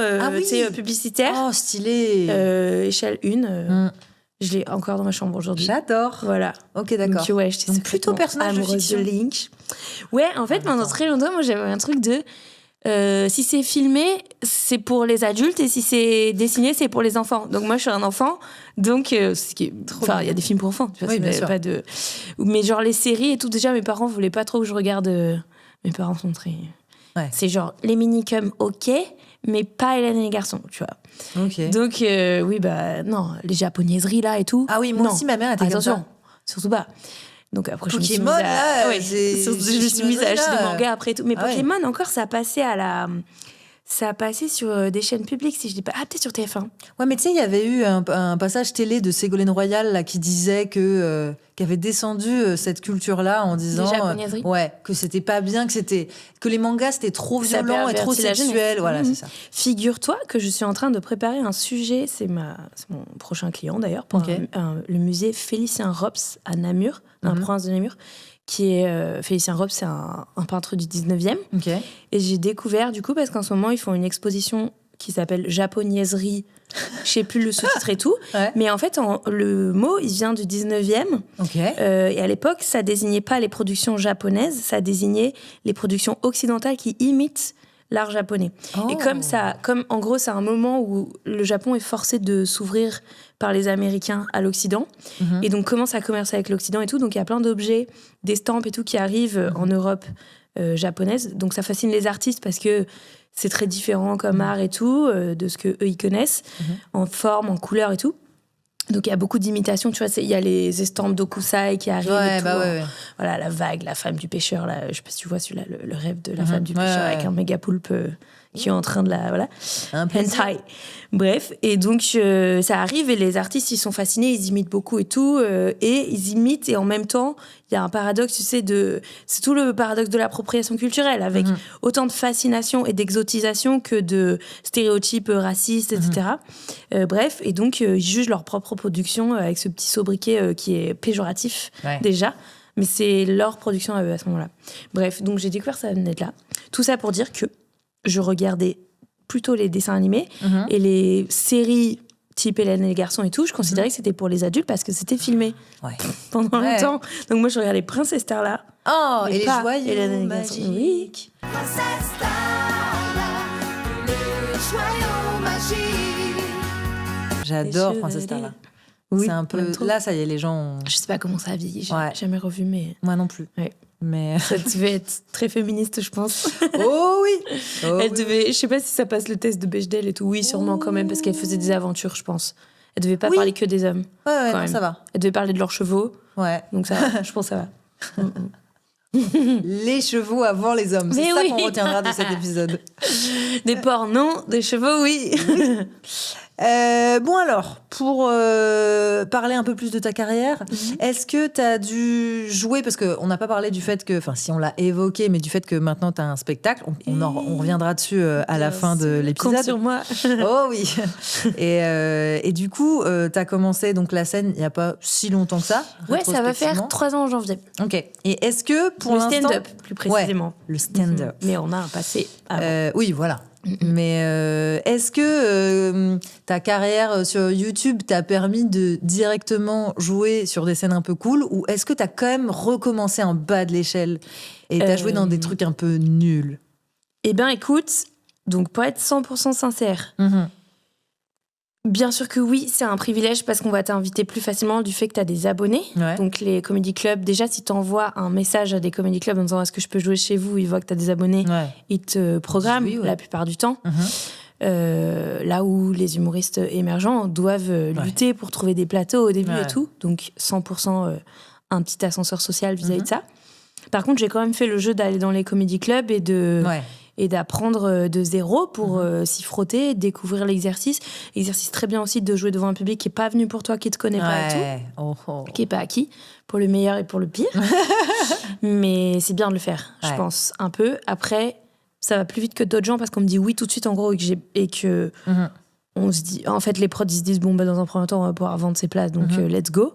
publicitaire. Oh, stylé. Échelle 1. Je l'ai encore dans ma chambre aujourd'hui. J'adore. Voilà. Ok, d'accord. Donc plutôt personnage de fiction. De Link. Ouais, en fait, pendant très longtemps, moi, j'avais un truc de... si c'est filmé, c'est pour les adultes, et si c'est dessiné, c'est pour les enfants. Donc moi, je suis un enfant, donc il y a des films pour enfants. Tu vois, bien sûr. Pas de... Mais genre les séries et tout, déjà, mes parents voulaient pas trop que je regarde... Mes parents sont très... C'est genre les minicums, ok, mais pas Hélène et les garçons, tu vois. Okay. Donc, non, les japonaiseries là et tout. Ah oui, moi aussi, ma mère était comme ça. Surtout pas. Donc après, je me suis mise à... je me suis mise à acheter des mangas après et tout. Mais Pokémon, encore, ça passait à la... Ça a passé sur des chaînes publiques, si je dis pas. Ah, peut-être sur TF1. Ouais, mais tu sais, il y avait eu un passage télé de Ségolène Royal là, qui disait qu'elle avait descendu cette culture-là en disant que c'était pas bien, que les mangas c'était trop violent et trop sexuel. Voilà, c'est ça. Figure-toi que je suis en train de préparer un sujet, c'est mon prochain client d'ailleurs, pour le musée Félicien Rops à Namur, dans la province de Namur. Qui est Félicien Rops, c'est un peintre du 19e. Et j'ai découvert, du coup, parce qu'en ce moment, ils font une exposition qui s'appelle Japoniaiserie. Je sais plus le sous-titre et tout. Mais en fait, le mot, il vient du 19e. Et à l'époque, ça désignait pas les productions japonaises, ça désignait les productions occidentales qui imitent l'art japonais. Et comme en gros, c'est un moment où le Japon est forcé de s'ouvrir par les Américains à l'Occident, et donc commence à commercer avec l'Occident et tout. Donc il y a plein d'objets, d'estampes et tout qui arrivent en Europe japonaise. Donc ça fascine les artistes parce que c'est très différent comme art et tout, de ce qu'eux ils connaissent, en forme, en couleur et tout. Donc il y a beaucoup d'imitations, tu vois, il y a les estampes d'Okusai qui arrivent et tout. Voilà, la vague, la femme du pêcheur, là, je sais pas si tu vois celui-là, le rêve de la femme du pêcheur avec un méga poulpe qui est en train de la... Voilà. Hentai. Bref, et donc ça arrive et les artistes, ils sont fascinés, ils imitent beaucoup et tout, et ils imitent et en même temps, il y a un paradoxe, tu sais, c'est tout le paradoxe de l'appropriation culturelle, avec autant de fascination et d'exotisation que de stéréotypes racistes, etc. Bref, et donc ils jugent leur propre production avec ce petit sobriquet qui est péjoratif déjà, mais c'est leur production à eux à ce moment-là. Bref, donc j'ai découvert ça venait de là. Tout ça pour dire que je regardais plutôt les dessins animés et les séries type Hélène et les garçons et tout, je considérais que c'était pour les adultes parce que c'était filmé pendant longtemps. Donc moi, je regardais Princesse Starla. Oh, et les joyaux Hélène et les garçons. magiques. Princesse Starla, les joyaux magiques. J'adore Princesse Starla. Oui, c'est un peu... Là, ça y est, les gens ont... Je sais pas comment ça a vieilli, j'ai jamais revu, mais... Moi non plus. Mais... Ça devait être très féministe, je pense. Oh oui. Elle devait... Je sais pas si ça passe le test de Bechdel et tout. Oui, sûrement quand même, parce qu'elle faisait des aventures, je pense. Elle devait pas parler que des hommes. Ouais, non, ça va. Elle devait parler de leurs chevaux. Ouais. Donc ça va, je pense que ça va. Les chevaux avant les hommes. C'est ça qu'on retiendra de cet épisode. Des porcs, non. Des chevaux, oui. Bon alors, pour parler un peu plus de ta carrière, est-ce que tu as dû jouer, parce qu'on n'a pas parlé du fait que, enfin si on l'a évoqué, mais du fait que maintenant tu as un spectacle, on reviendra dessus à la fin de l'épisode. Compte sur moi. Oh oui. Et du coup, tu as commencé donc la scène il n'y a pas si longtemps que ça. Ouais, ça va faire 3 ans en janvier. Ok. Et est-ce que pour l'instant... Le stand-up, plus précisément. Le stand-up. Mais on a un passé avant. Oui, voilà. Mais est-ce que ta carrière sur YouTube t'a permis de directement jouer sur des scènes un peu cool, ou est-ce que t'as quand même recommencé en bas de l'échelle et t'as joué dans des trucs un peu nuls? Eh bien, écoute, donc pour être 100% sincère, bien sûr que oui, c'est un privilège parce qu'on va t'inviter plus facilement du fait que tu as des abonnés. Donc les comedy clubs, déjà si tu envoies un message à des comedy clubs en disant est-ce que je peux jouer chez vous, ils voient que tu as des abonnés, ils te programment la plupart du temps. Là où les humoristes émergents doivent lutter pour trouver des plateaux au début et tout. Donc 100% un petit ascenseur social vis-à-vis de ça. Par contre, j'ai quand même fait le jeu d'aller dans les comedy clubs et d'apprendre de zéro pour s'y frotter, découvrir l'exercice. Exercice très bien aussi de jouer devant un public qui n'est pas venu pour toi, qui ne te connaît pas et tout, qui n'est pas acquis, pour le meilleur et pour le pire. Mais c'est bien de le faire, je pense, un peu. Après, ça va plus vite que d'autres gens parce qu'on me dit oui tout de suite, en gros, et que on se dit... En fait, les prods, ils se disent, bon, dans un premier temps, on va pouvoir vendre ses places, donc let's go.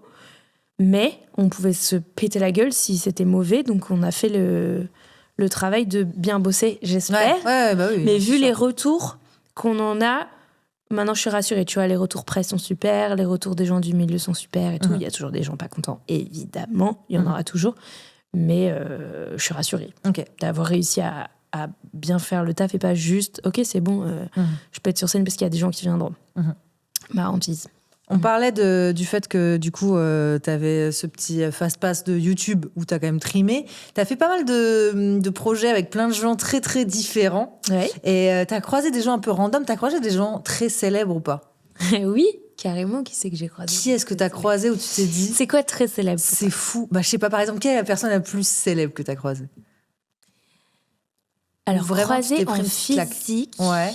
Mais on pouvait se péter la gueule si c'était mauvais, donc on a fait le travail de bien bosser, j'espère. Mais vu les retours qu'on en a, maintenant je suis rassurée, tu vois, les retours presse sont super, les retours des gens du milieu sont super et tout. Il y a toujours des gens pas contents, évidemment, il y en aura toujours. Mais je suis rassurée d'avoir réussi à bien faire le taf et pas juste, ok, c'est bon, je peux être sur scène parce qu'il y a des gens qui viendront. Ma hantise. On parlait du fait que, du coup, tu avais ce petit fast-pass de YouTube où tu as quand même trimé. Tu as fait pas mal de projets avec plein de gens très, très différents. Et tu as croisé des gens un peu random. Tu as croisé des gens très célèbres ou pas? Oui, carrément. Qui c'est que j'ai croisé? Qui est-ce que tu as croisé où tu t'es dit... C'est quoi très célèbre? C'est fou. Je sais pas, par exemple, quelle est la personne la plus célèbre que tu as croisée? Alors, vraiment, tu croisé t'es pris en une petite claque. physique. Ouais.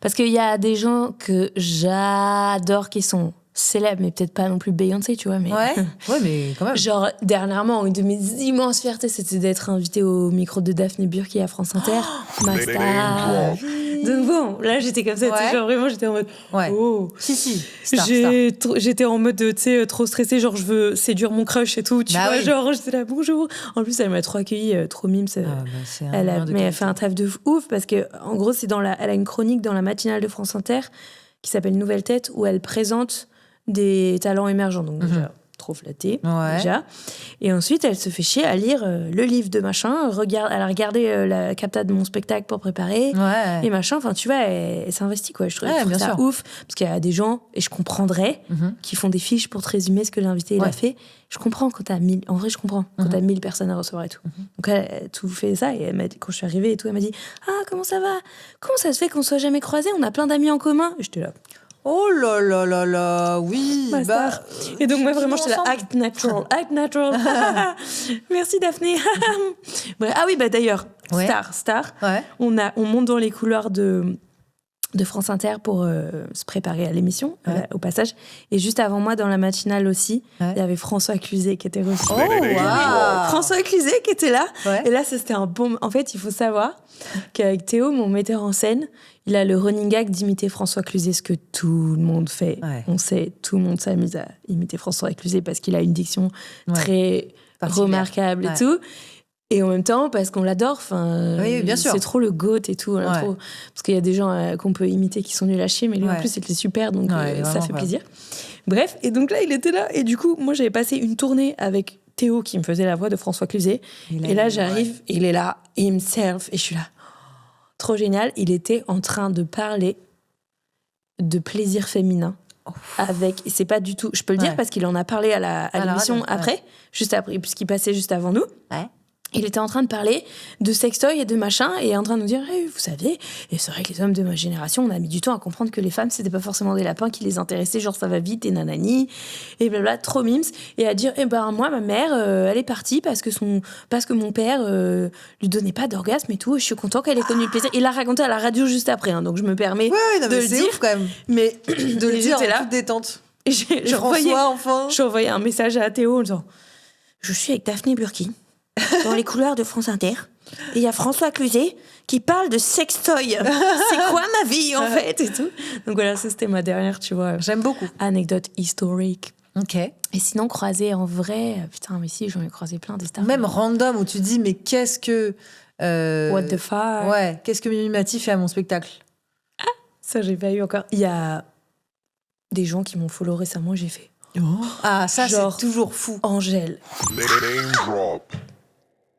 Parce qu'il y a des gens que j'adore qui sont célèbres, mais peut-être pas non plus Beyoncé, tu vois. Mais... Ouais, mais quand même. Genre, dernièrement, une de mes immenses fiertés, c'était d'être invitée au micro de Daphné Burki à France Inter. Ma star. Donc bon, là, j'étais comme ça, tu sais, genre vraiment, j'étais en mode... Ouais. Oh. Si. Star. J'étais en mode, tu sais, trop stressée, genre je veux séduire mon crush et tout, tu vois, oui. genre j'étais là, bonjour. En plus, elle m'a trop accueillie, trop mimes. C'est un Elle fait un taf de ouf parce que, en gros, elle a une chronique dans la matinale de France Inter qui s'appelle Nouvelle Tête où elle présente des talents émergents. Donc, déjà, trop flattée, déjà. Et ensuite, elle se fait chier à lire le livre de machin. Elle a regardé la capta de mon spectacle pour préparer. Et machin. Enfin, tu vois, elle s'investit, quoi. Je trouve ça ouf. Parce qu'il y a des gens, et je comprendrais, qui font des fiches pour te résumer ce que l'invité il a fait. Je comprends quand t'as 1000... En vrai, je comprends quand t'as 1000 personnes à recevoir et tout. Donc, elle a tout fait ça. Et quand je suis arrivée et tout, elle m'a dit « Ah, comment ça va ? Comment ça se fait qu'on soit jamais croisés ? On a plein d'amis en commun. » Et j'étais là... Oh là là là là, oui. Et donc moi vraiment j'étais là, act natural. Merci Daphné. Bref, ah oui d'ailleurs, star. Ouais. On monte dans les couloirs de France Inter pour se préparer à l'émission, au passage. Et juste avant moi, dans la matinale aussi, il y avait François Cluzet qui était reçu. Oh, wow. François Cluzet qui était là. Ouais. Et là, ça, c'était un bon... En fait, il faut savoir qu'avec Théo, mon metteur en scène, il a le running gag d'imiter François Cluzet, ce que tout le monde fait. Ouais. On sait, tout le monde s'amuse à imiter François Cluzet parce qu'il a une diction très remarquable et tout. Et en même temps, parce qu'on l'adore, bien sûr. C'est trop le GOAT et tout. Trop... Parce qu'il y a des gens qu'on peut imiter qui sont nuls à chier, mais lui en plus, c'était super, donc ça fait plaisir. Bref, et donc là, il était là. Et du coup, moi, j'avais passé une tournée avec Théo qui me faisait la voix de François Cluzet. Et là, j'arrive, il est là, himself, et je suis là. Trop génial. Il était en train de parler de plaisir féminin. Et c'est pas du tout... Je peux le dire parce qu'il en a parlé à l'émission après, juste après, puisqu'il passait juste avant nous. Ouais. Il était en train de parler de sextoy et de machin, et en train de nous dire vous savez, et c'est vrai que les hommes de ma génération, on a mis du temps à comprendre que les femmes, c'était pas forcément des lapins qui les intéressaient, genre ça va vite et nanani, et blabla, trop mimes, et à dire moi, ma mère, elle est partie parce que mon père lui donnait pas d'orgasme et tout, et je suis content qu'elle ait connu le plaisir. Il l'a raconté à la radio juste après, donc je me permets de le dire. Ouf, quand même. Mais de le dire en toute détente. Et j'ai envoyé un message à Théo en disant je suis avec Daphné Burki dans les couloirs de France Inter, et il y a François Cluzet qui parle de sextoy. C'est quoi ma vie, en fait, et tout. Donc voilà, ça, c'était ma dernière, tu vois. J'aime beaucoup. Anecdote historique. Ok. Et sinon, croiser en vrai, putain, mais si, j'en ai croisé plein des stars. Même random, où tu dis, mais qu'est-ce que... What the fuck. Ouais, qu'est-ce que Mimi Mati fait à mon spectacle? Ça, j'ai pas eu encore. Il y a des gens qui m'ont follow récemment, j'ai fait... Ah, ça, c'est toujours fou. Angèle. Name drop.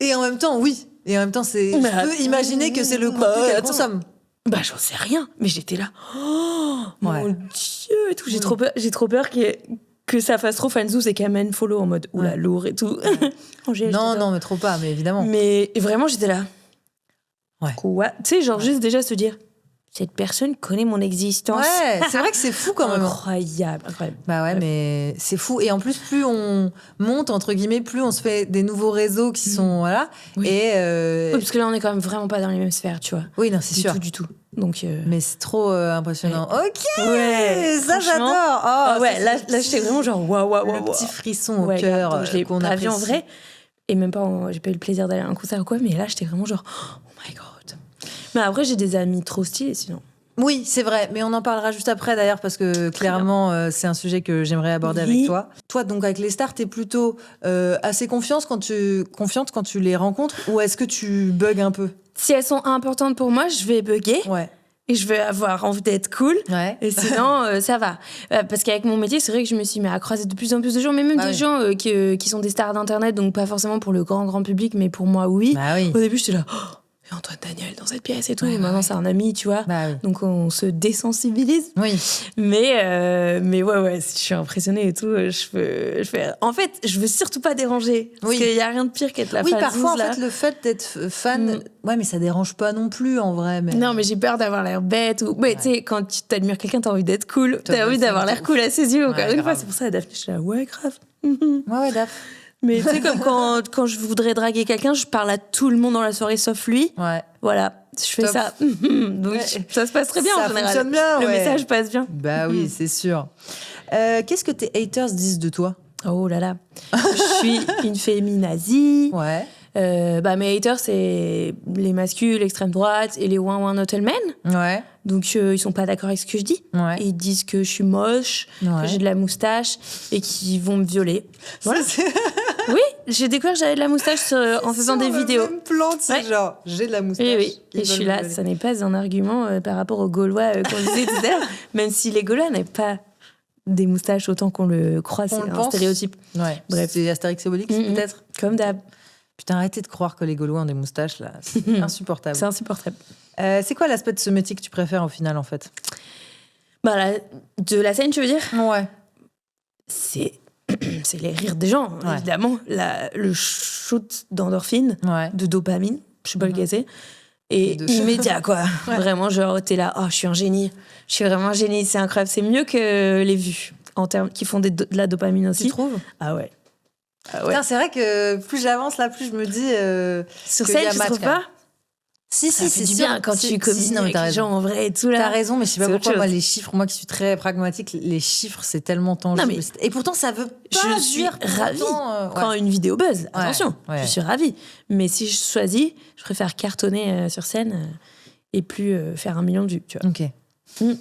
Et en même temps, oui. Et en même temps, je peux imaginer que c'est le contenu qu'elle consomme. Bah, j'en sais rien. Mais j'étais là. Oh, mon Dieu, et tout. J'ai trop peur que ça fasse trop fanzous et qu'elle mène follow en mode oula, lourd et tout. Angèle, non, mais trop pas, mais évidemment. Mais vraiment, j'étais là. Ouais. Quoi? Tu sais, genre juste déjà se dire, cette personne connaît mon existence. Ouais, c'est vrai que c'est fou quand même. Incroyable. Bah ouais, mais c'est fou. Et en plus, plus on monte, entre guillemets, plus on se fait des nouveaux réseaux qui sont... Voilà. Oui. Et oui, parce que là, on est quand même vraiment pas dans les mêmes sphères, tu vois. Oui, non, c'est sûr. Du tout. Donc, mais c'est trop impressionnant. Ouais. Ok, ouais, ça j'adore. Oh, ouais, là j'étais vraiment genre waouh. Le petit frisson au cœur. Je l'ai pas vu en vrai. Et même pas, j'ai pas eu le plaisir d'aller à un concert ou quoi, mais là j'étais vraiment genre oh my god. Mais après, j'ai des amis trop stylés sinon. Oui, c'est vrai, mais on en parlera juste après d'ailleurs parce que clairement c'est un sujet que j'aimerais aborder avec toi. Toi, donc avec les stars, t'es plutôt assez confiante quand tu les rencontres, ou est-ce que tu bugs un peu? Si elles sont importantes pour moi, je vais bugger. Ouais. Et je vais avoir envie d'être cool. Ouais. Et sinon, ça va. Parce qu'avec mon métier, c'est vrai que je me suis mis à croiser de plus en plus de gens, mais même des gens qui sont des stars d'internet, donc pas forcément pour le grand public, mais pour moi, oui. Bah oui. Au début, j'étais là. Et Antoine Daniel dans cette pièce et tout, et maintenant c'est un ami, tu vois. Bah oui. Donc on se désensibilise. Oui. Mais ouais, je suis impressionnée et tout. En fait, je veux surtout pas déranger. Parce qu'il y a rien de pire qu'être la fan. Oui, parfois, en fait, le fait d'être fan, ouais, mais ça dérange pas non plus en vrai. Mais... Non, mais j'ai peur d'avoir l'air bête. Mais tu sais, quand tu t'admires quelqu'un, t'as envie d'être cool. T'as envie d'avoir l'air cool à ses yeux. Encore une fois, c'est pour ça, Daphné, je suis là, ouais, grave. Ouais, Daphné. Mais tu sais, comme quand je voudrais draguer quelqu'un, je parle à tout le monde dans la soirée sauf lui. Ouais. Voilà, je fais Top. ça. Donc ça se passe très bien Ça en général. fonctionne bien, Le ouais. message passe bien. Bah oui, c'est sûr. Qu'est-ce que tes haters disent de toi? Oh là là. Je suis une féminazie. Ouais. Mes haters, c'est les masculs, l'extrême droite et les ouin not all men. Ouais. Donc, ils sont pas d'accord avec ce que je dis. Ouais. Ils disent que je suis moche, Ouais. que j'ai de la moustache et qu'ils vont me violer. Voilà. Ça, c'est Oui, j'ai découvert que j'avais de la moustache en faisant des sur vidéos. le même plan, c'est Ouais. genre, j'ai de la moustache. Oui, oui. ils Et je veulent suis me là, violer. ça n'est pas un argument par rapport aux Gaulois qu'on disait tout à l'heure. Même si les Gaulois n'avaient pas des moustaches autant qu'on le croit, c'est On le un pense. stéréotype. Ouais. Bref. C'est Astérix et Obélix, Mhm. peut-être. Comme d'hab. Putain, arrêtez de croire que les Gaulois ont des moustaches, là. C'est insupportable. C'est insupportable. C'est quoi l'aspect de ce métier que tu préfères au final, en fait? De la scène, tu veux dire? Ouais. C'est les rires des gens, Ouais. évidemment. Le shoot d'endorphine, Ouais. de dopamine, je sais pas lequel c'est. Et Et de- immédiat, quoi. Ouais. Vraiment, genre, t'es là, oh, je suis un génie. Je suis vraiment un génie, c'est incroyable. C'est mieux que les vues, en termes, qui font de la dopamine aussi. Tu trouves? Ah ouais. Ah ouais. Putain, c'est vrai que plus j'avance, là, plus je me dis. Sur qu'il y scène, a tu match, trouves quand même. pas? Si, Ça fait c'est du sûr. bien quand Si, tu communiques non, mais avec t'as les raison. gens en vrai et tout là. T'as raison, mais je sais pas C'est autre pourquoi, moi, chose. les chiffres, moi qui suis très pragmatique, les chiffres, c'est tellement tangible. Non, mais Et pourtant, ça veut pas Je suis dire pour ravie autant, quand une vidéo buzz. Attention, ouais. je suis ravie. Mais si je choisis, je préfère cartonner sur scène et plus faire 1 million de vues, tu vois. Ok.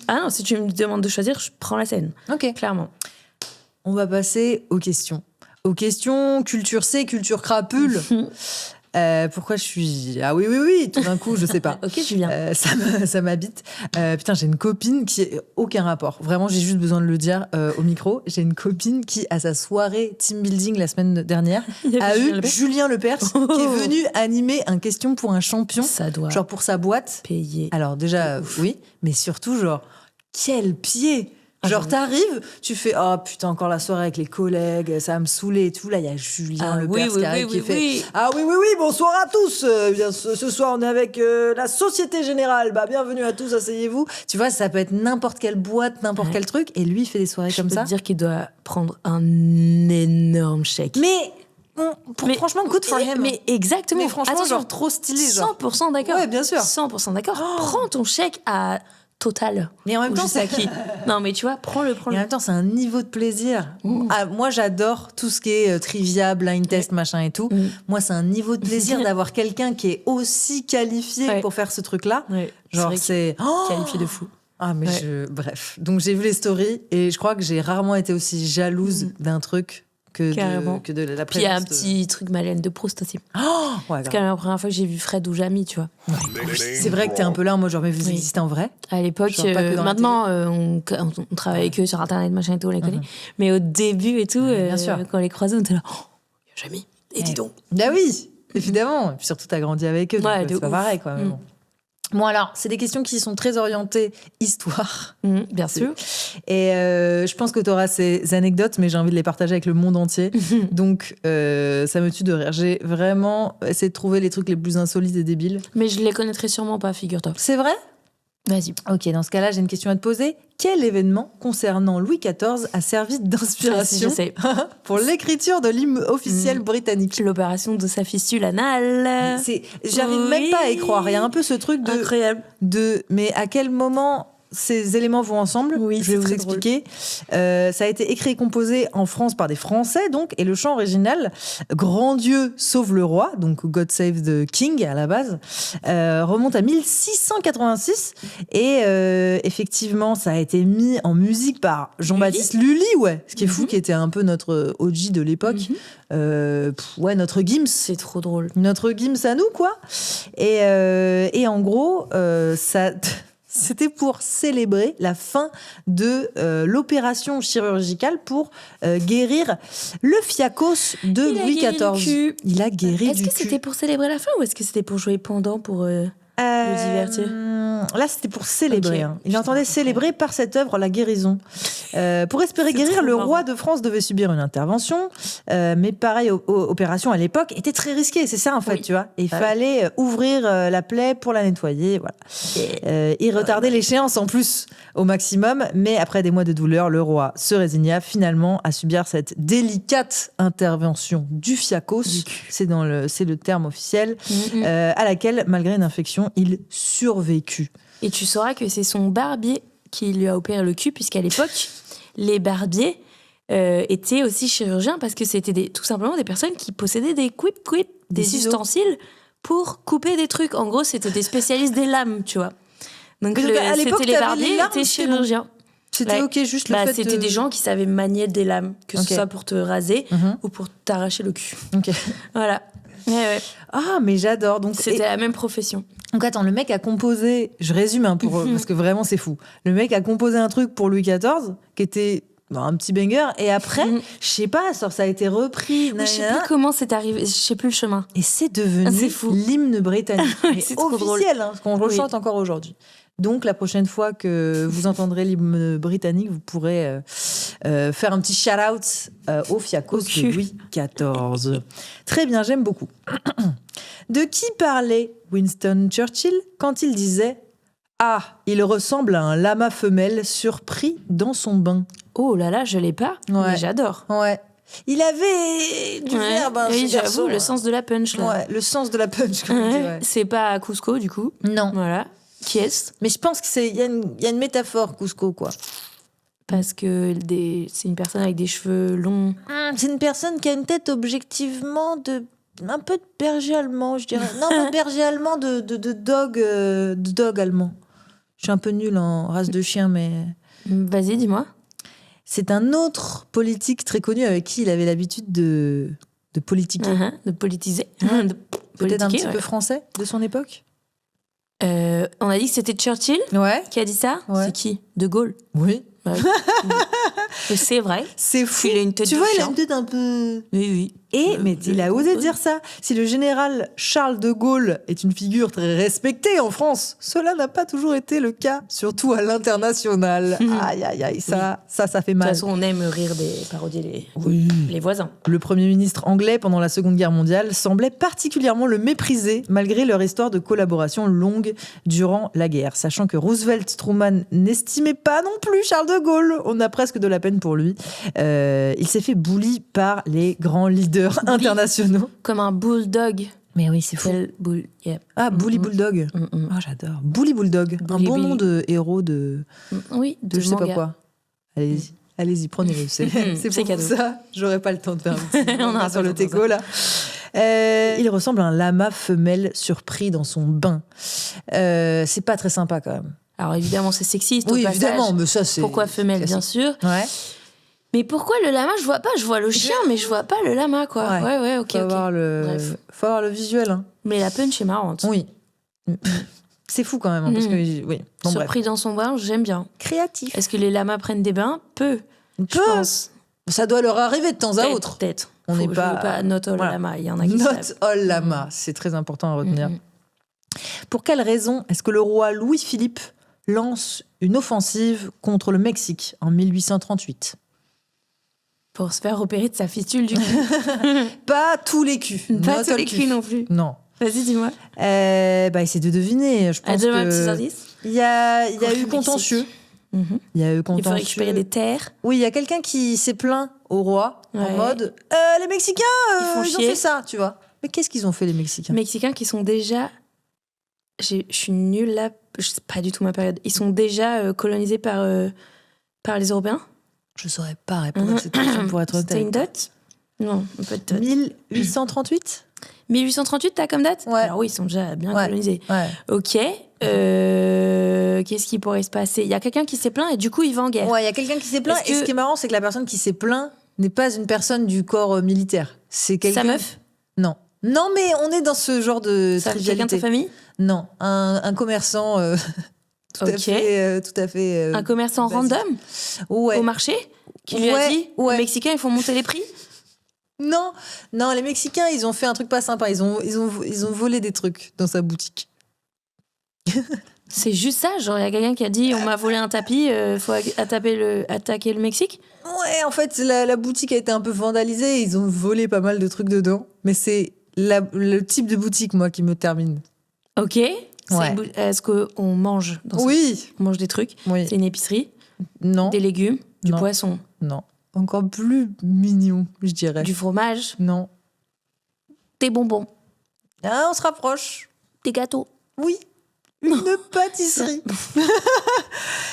Ah non, si tu me demandes de choisir, je prends la scène, Ok. clairement. On va passer aux questions. Aux questions culture C, culture crapule. Pourquoi je suis... Ah oui, tout d'un coup, je sais pas. Ok, Julien. Ça m'habite. Putain, j'ai une copine qui est aucun rapport. Vraiment, j'ai juste besoin de le dire au micro. J'ai une copine qui, à sa soirée team building la semaine dernière, Il y a avait eu Julien Lepers. Julien Lepers qui est venu animer un question pour un champion, Ça doit genre pour sa boîte. payer. Alors déjà, oui, mais surtout, genre, quel pied! Genre, j'avoue. t'arrives, tu fais « Oh putain, encore la soirée avec les collègues, ça va me saouler et tout. » Là, il y a Julien Lepers qui arrive qui fait « Ah oui, bonsoir à tous. Bien, ce soir, on est avec la Société Générale. Bah, bienvenue à tous, asseyez-vous. » Tu vois, ça peut être n'importe quelle boîte, n'importe Ouais. quel truc. Et lui, il fait des soirées Je comme peux ça. te dire qu'il doit prendre un énorme chèque. Mais, Mais- franchement, good for him. Mais exactement. Mais franchement, Attention, genre, trop stylé. Genre. 100% d'accord. Ouais, bien sûr. 100% d'accord. Prends ton chèque à Total. Mais en même Ou temps, je sais à c'est... qui. Non, mais tu vois, prends-le. Et en même temps, c'est un niveau de plaisir. Mm. Ah, moi, j'adore tout ce qui est trivia, blind test, machin et tout. Mm. Moi, c'est un niveau de plaisir d'avoir quelqu'un qui est aussi qualifié Ouais. pour faire ce truc-là. Ouais, Genre, vrai c'est... qu'il Oh qualifié de fou. Ah, mais Ouais. bref. Donc, j'ai vu les stories et je crois que j'ai rarement été aussi jalouse d'un truc Carrément. que de la Puis il y a un présence de- petit truc Madeleine de Proust aussi. Oh ouais, C'est quand même la première fois que j'ai vu Fred ou Jamy, tu vois. c'est vrai que t'es un peu là en mode genre, mais vous Oui. existez en vrai? À l'époque, Genre pas que dans la maintenant, on travaille avec eux sur Internet, machin et tout, on les connaît. Mais au début et tout, Ouais, bien sûr. quand on les croisait, on était là, oh, y a Jamy. Et dis donc. Bah oui, évidemment. Et puis surtout, t'as grandi avec eux, donc Ouais, de c'est pas ouf. pareil, quoi. Mais Mm. bon. Bon, alors, c'est des questions qui sont très orientées histoire. Bien sûr. Et je pense que tu auras ces anecdotes, mais j'ai envie de les partager avec le monde entier. Donc, ça me tue de rire. J'ai vraiment essayé de trouver les trucs les plus insolites et débiles. Mais je les connaîtrais sûrement pas, figure-toi. C'est vrai? Vas-y. Ok, dans ce cas-là, j'ai une question à te poser. Quel événement concernant Louis XIV a servi d'inspiration Je sais. pour l'écriture de l'hymne officiel britannique? L'opération de sa fistule anale. J'arrive même pas à y croire. Il y a un peu ce truc Incroyable. mais à quel moment ces éléments vont ensemble? Oui, je vais c'est vous très expliquer. Ça a été écrit et composé en France par des Français, donc, et le chant original, Grand Dieu sauve le roi, donc God Save the King à la base, remonte à 1686. Et effectivement, ça a été mis en musique par Jean-Baptiste Lully, ouais, ce qui est fou, qui était un peu notre OG de l'époque. Ouais, notre Gims. C'est trop drôle. Notre Gims à nous, quoi. Et en gros, ça... C'était pour célébrer la fin de l'opération chirurgicale pour guérir le fiacos de Il a Louis guéri le XIV. cul. Il a guéri Est-ce du que cul. c'était pour célébrer la fin ou est-ce que c'était pour jouer pendant pour le divertir? Là, c'était pour célébrer. Ok. Hein. Il entendait célébrer par cette œuvre la guérison. Pour espérer C'est guérir, trop le marrant. roi de France devait subir une intervention. Mais pareil, opération à l'époque était très risquée. C'est ça, en fait, Oui. tu vois. Et il Ah fallait ouvrir la plaie pour la nettoyer. Voilà. Il retardait l'échéance en plus au maximum. Mais après des mois de douleur, le roi se résigna finalement à subir cette délicate intervention du fiacos. C'est le terme officiel. À laquelle, malgré une infection, il survécut. Et tu sauras que c'est son barbier qui lui a opéré le cul, puisqu'à l'époque, les barbiers étaient aussi chirurgiens parce que c'était tout simplement des personnes qui possédaient des quip-quip, des ciseaux. ustensiles pour couper des trucs. En gros, c'était des spécialistes des lames, tu vois. Donc, Mais donc, à l'époque, c'était les t'avais barbiers les lames, étaient c'était bon. chirurgiens. C'était Ouais. OK, juste le fait C'était de... des gens qui savaient manier des lames, que Ok. ce soit pour te raser Mhm. ou pour t'arracher le cul. OK. Voilà. Ouais. Ah, mais j'adore. Donc, C'était la même profession. Donc attends, le mec a composé, je résume hein, parce que vraiment c'est fou. Le mec a composé un truc pour Louis XIV qui était un petit banger et après, je sais pas, ça a été repris. Je sais nanana, plus comment c'est arrivé, je sais plus le chemin. et c'est devenu C'est fou. l'hymne britannique. Mais C'est trop officiel, hein, parce qu'on le Oui. chante encore aujourd'hui. Donc la prochaine fois que vous entendrez l'hymne britannique, vous pourrez faire un petit shout-out au fiacos Au de cul. Louis XIV. Très bien, j'aime beaucoup. De qui parlait Winston Churchill quand il disait « Ah, il ressemble à un lama femelle surpris dans son bain Oh là là, je l'ai pas, Ouais. mais j'adore. ». Ouais. Il avait du Ouais. verbe, hein, Oui, ce garçon, j'avoue, le hein. sens de la punch là. Ouais, le sens de la punch, comme on dit, Ouais. ouais. C'est pas à Cusco du coup. Non. Voilà. Qui est-ce? Mais je pense qu'il y a une métaphore, Cusco, quoi. Parce que c'est une personne avec des cheveux longs. C'est une personne qui a une tête objectivement un peu de berger allemand, je dirais. Non, pas de berger allemand, de dog allemand. Je suis un peu nulle en race de chien, mais... Vas-y, dis-moi. C'est un autre politique très connu avec qui il avait l'habitude de politiquer. De politiser. De Peut-être un politiquer, petit ouais. peu français de son époque. On a dit que c'était Churchill Ouais. qui a dit ça. Ouais. C'est qui? De Gaulle. Oui. Ouais. Et c'est vrai. C'est fou. Il a une tête Tu de vois, il a chien. une tête un peu... Oui, oui. Mais il a osé dire ça. Si le général Charles de Gaulle est une figure très respectée en France, cela n'a pas toujours été le cas, surtout à l'international. Aïe, aïe, aïe, ça fait De toute mal. façon, on aime rire parodier Oui. les voisins. Le Premier ministre anglais pendant la Seconde Guerre mondiale semblait particulièrement le mépriser malgré leur histoire de collaboration longue durant la guerre. Sachant que Roosevelt Truman n'estimait pas non plus Charles de Gaulle. On a presque de la peine pour lui. Il s'est fait bully par les grands leaders internationaux. Comme un bulldog. Mais oui, c'est fou. Quel bull... yeah. Ah, Bully Bulldog. Mm. Ah, j'adore. Bully Bulldog. Bully un bon Billy. nom de héros de Oui, je sais pas manga. quoi. Allez-y. Allez-y, prenez-le. C'est C'est pour cadeau. ça. J'aurais pas le temps de faire un petit On manga aura sur pas le le temps teco, là. Il ressemble à un lama femelle surpris dans son bain. C'est pas très sympa, quand même. Alors évidemment, c'est sexiste au Oui, passage. évidemment, mais ça, c'est... Pourquoi femelle, bien classique. sûr. Ouais. Mais pourquoi le lama? Je vois pas. Je vois le chien, mais je vois pas le lama, quoi. Ouais, ok, Faut avoir faut avoir le visuel, hein. Mais la punch est marrante. Oui. C'est fou, quand même, hein, parce que... Oui. Bon, bref. Surpris dans son bain, j'aime bien. Créatif. Est-ce que les lamas prennent des bains? Peu. Je Peu. pense. Ça doit leur arriver de temps à Peut-être, autre. Peut-être. On n'est Je pas- veux pas not all Voilà. lama. Il y en a qui Not savent. all lama, c'est très important à retenir. Mhm. Pour quelle raison est-ce que le roi Louis-Philippe lance une offensive contre le Mexique en 1838 ? Pour se faire opérer de sa fistule du cul. Pas tous les culs. Pas Not tous all les culs non plus. Non. Vas-y, dis-moi. Essaie de deviner. Je pense Donne-moi un petit que indice. il y a Contre eu le contentieux. Mhm. Il y a eu Il contentieux. faut récupérer des terres. Oui, il y a quelqu'un qui s'est plaint au roi en Ouais. mode les Mexicains, Ils font ils ont chier. fait ça, tu vois. Mais qu'est-ce qu'ils ont fait les Mexicains ? Mexicains qui sont déjà. Je suis nulle là. Je sais pas du tout ma période. Ils sont déjà colonisés par les Européens. Je saurais pas répondre à cette question pour être C'était une honnête. date? Non, pas de date. 1838 1838, t'as comme date? Ouais. Alors oui, ils sont déjà bien Ouais. colonisés. Ouais. Ok. Qu'est-ce qui pourrait se passer? Il y a quelqu'un qui s'est plaint et du coup, il va en guerre. Ouais, il y a quelqu'un qui s'est plaint. Est-ce Et ce que- qui est marrant, c'est que la personne qui s'est plaint n'est pas une personne du corps militaire. C'est quelqu'un. Sa meuf? Non. Non, mais on est dans ce genre de Ça, quelqu'un de trivialité. ta famille? Non, un commerçant tout Ok. à fait. Un commerçant basique. random Ouais. au marché qui lui a Ouais, dit ouais. les Mexicains, ils font monter les prix? Non, les Mexicains, ils ont fait un truc pas sympa. Ils ont volé des trucs dans sa boutique. C'est juste ça, genre il y a quelqu'un qui a dit on m'a volé un tapis, faut attaquer le Mexique. Ouais, en fait, la boutique a été un peu vandalisée. Ils ont volé pas mal de trucs dedans. Mais c'est le type de boutique, moi, qui me termine. Ok. Est-ce qu'on mange dans Oui. On mange des trucs. Oui. C'est une épicerie. Non. Des légumes, du Non. poisson, Non. Encore plus mignon, je dirais. du fromage, Non. des bonbons, Ah, on se rapproche. des gâteaux. Oui. Une pâtisserie.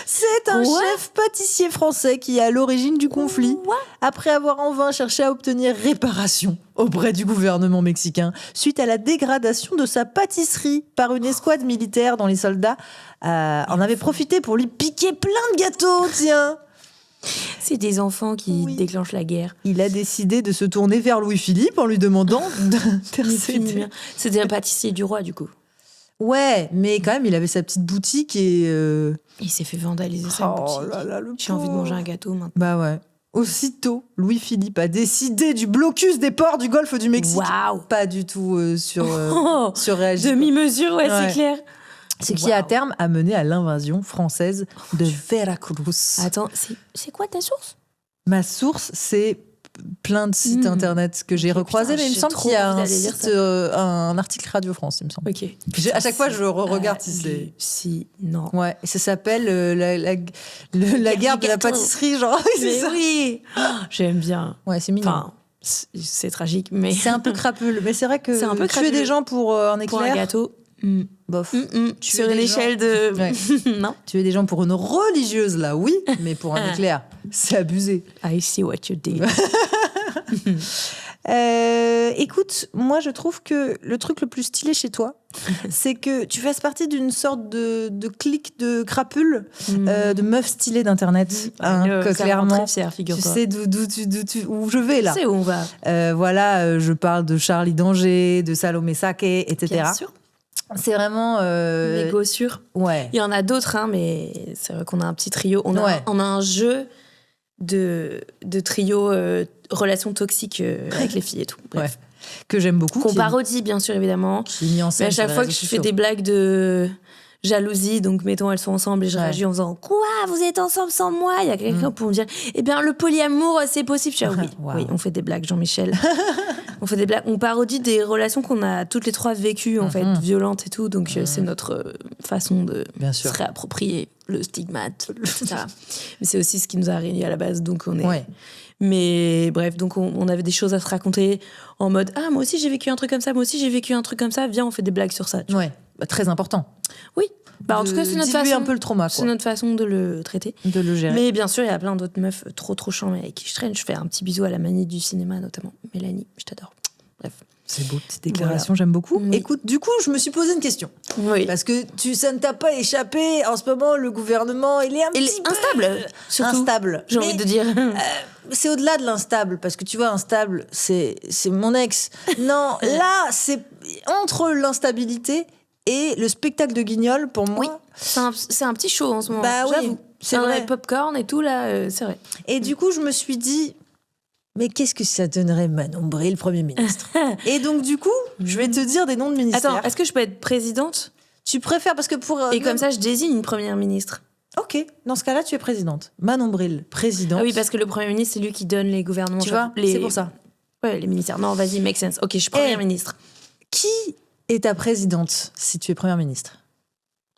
C'est un Quoi chef pâtissier français qui est à l'origine du conflit. Quoi Après avoir en vain cherché à obtenir réparation auprès du gouvernement mexicain suite à la dégradation de sa pâtisserie par une escouade militaire dont les soldats en avaient profité pour lui piquer plein de gâteaux, tiens. C'est des enfants qui Oui. déclenchent la guerre. Il a décidé de se tourner vers Louis-Philippe en lui demandant d'intercéder. C'était un pâtissier du roi, du coup. Ouais, mais quand même, il avait sa petite boutique et... Il s'est fait vandaliser sa boutique. là là, le J'ai envie de pauvre. manger un gâteau maintenant. Bah ouais. Aussitôt, Louis-Philippe a décidé du blocus des ports du golfe du Mexique. Waouh. Pas du tout Oh, surréagi. demi-mesure, ouais, Ouais. c'est clair. Ce qui, à terme, a mené à l'invasion française de Veracruz. Attends, c'est quoi ta source? Ma source, c'est plein de sites internet que j'ai Ok, recroisés, putain, mais il me j'ai semble trop qu'il y a envie un d'aller lire site, ça. un article Radio France, il me semble. Ok. À chaque fois, je regarde si c'est... Si, non. Ouais, et ça s'appelle la guerre de la gâteau. pâtisserie, genre. c'est Mais ça. oui. J'aime bien. Ouais, c'est mignon. Enfin, c'est tragique, mais C'est un peu crapule, mais c'est vrai que C'est un peu tuer crapuleux. des gens pour un éclair, pour un gâteau, bof. sur Tuer une des échelle de... Ouais. non. Tuer des gens pour une religieuse, là, oui, mais pour un éclair, c'est abusé. I see what you did. Écoute, moi je trouve que le truc le plus stylé chez toi, c'est que tu fasses partie d'une sorte de clique de crapules, de meufs stylées d'internet, hein, que clairement. Tu Tu sais où je vais là. C'est où on va. Voilà, je parle de Charlie Danger, de Salomé Saké, etc. Bien sûr. C'est vraiment. Mégo sûr. Ouais. Il y en a d'autres, hein, mais c'est vrai qu'on a un petit trio. On a, Ouais. on a un jeu de trio relations toxiques avec les filles et tout. Bref. Ouais. Que j'aime beaucoup. Qu'on qui est- parodie, bien sûr, évidemment. qui est mis en Mais scène à sur chaque les fois que réseaux je fais sociaux. des blagues de jalousie, donc mettons elles sont ensemble et je Ouais. réagis en faisant quoi, vous êtes ensemble sans moi, il y a quelqu'un pour me dire eh bien le polyamour c'est possible. Je dis, ah oui, Wow. oui, on fait des blagues, Jean-Michel. On fait des blagues, on parodie des relations qu'on a toutes les trois vécues en fait, violentes et tout, donc c'est notre façon de Bien se sûr. réapproprier le stigmate, etc. Mais c'est aussi ce qui nous a réunis à la base, donc on est. Ouais. Mais bref, donc on avait des choses à se raconter en mode ah moi aussi j'ai vécu un truc comme ça, moi aussi j'ai vécu un truc comme ça, viens on fait des blagues sur ça. tu vois. Ouais. Bah, très important. Oui. Bah, en tout cas, c'est notre diluer façon. un peu le trauma, C'est quoi. notre façon de le traiter. De le gérer. Mais bien sûr, il y a plein d'autres meufs trop chiants avec qui je traîne. Je fais un petit bisou à la manie du cinéma, notamment. Mélanie, je t'adore. Bref. C'est beau, petite déclaration, j'aime beaucoup. Oui. Écoute, du coup, je me suis posé une question. Oui. Parce que ça ne t'a pas échappé. En ce moment, le gouvernement, il est un Il petit est peu instable, surtout. instable. J'ai Mais envie de dire. c'est au-delà de l'instable. Parce que tu vois, instable, c'est mon ex. Non, là, c'est entre l'instabilité et le spectacle de Guignol, pour moi. Oui. C'est un petit show en ce moment. Bah oui, j'avoue. c'est Un vrai. popcorn et tout, là, c'est vrai. Et du coup, je me suis dit, mais qu'est-ce que ça donnerait Manon Bril, Premier ministre? Et donc, du coup, je vais te dire des noms de ministères. Attends, est-ce que je peux être présidente? Tu préfères, parce que pour... Et comme ça, je désigne une première ministre. Ok, dans ce cas-là, tu es présidente. Manon Bril, présidente. Ah oui, parce que le premier ministre, c'est lui qui donne les gouvernements. Tu vois, les... c'est pour ça. Ouais, les ministères. Non, vas-y, make sense. Ok, je suis première ministre. Qui est ta présidente si tu es première ministre?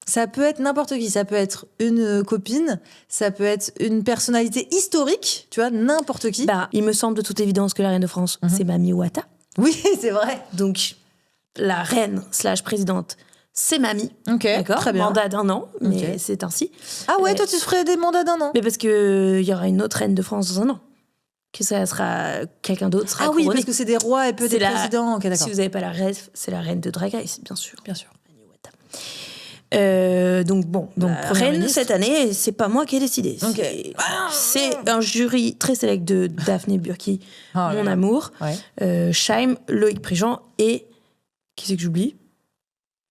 Ça peut être n'importe qui. Ça peut être une copine, ça peut être une personnalité historique, tu vois, n'importe qui. Bah, il me semble de toute évidence que la reine de France, c'est Mamie Ouattara. Oui, c'est vrai. Donc, la reine / présidente, c'est Mamie. Ok, D'accord. très bien. Mandat d'1 an, mais Ok. c'est ainsi. Ah ouais, toi, tu ferais des mandats d'1 an. Mais parce qu'il y aura une autre reine de France dans 1 an. Que ça sera quelqu'un d'autre sera Ah oui, couronné. parce que c'est des rois et peu C'est des la- présidents. Ok, d'accord. Si vous n'avez pas la ref, c'est la reine de Drag Race, bien sûr. Bien sûr. Mamie Ouattara. Donc bon, Donc, la première reine ministre. cette année, c'est pas moi qui ai décidé. Ok. C'est un jury très sélect de Daphné Burki, Oh là mon là. amour, Ouais. Chaim, Loïc Préjean et qui c'est que j'oublie?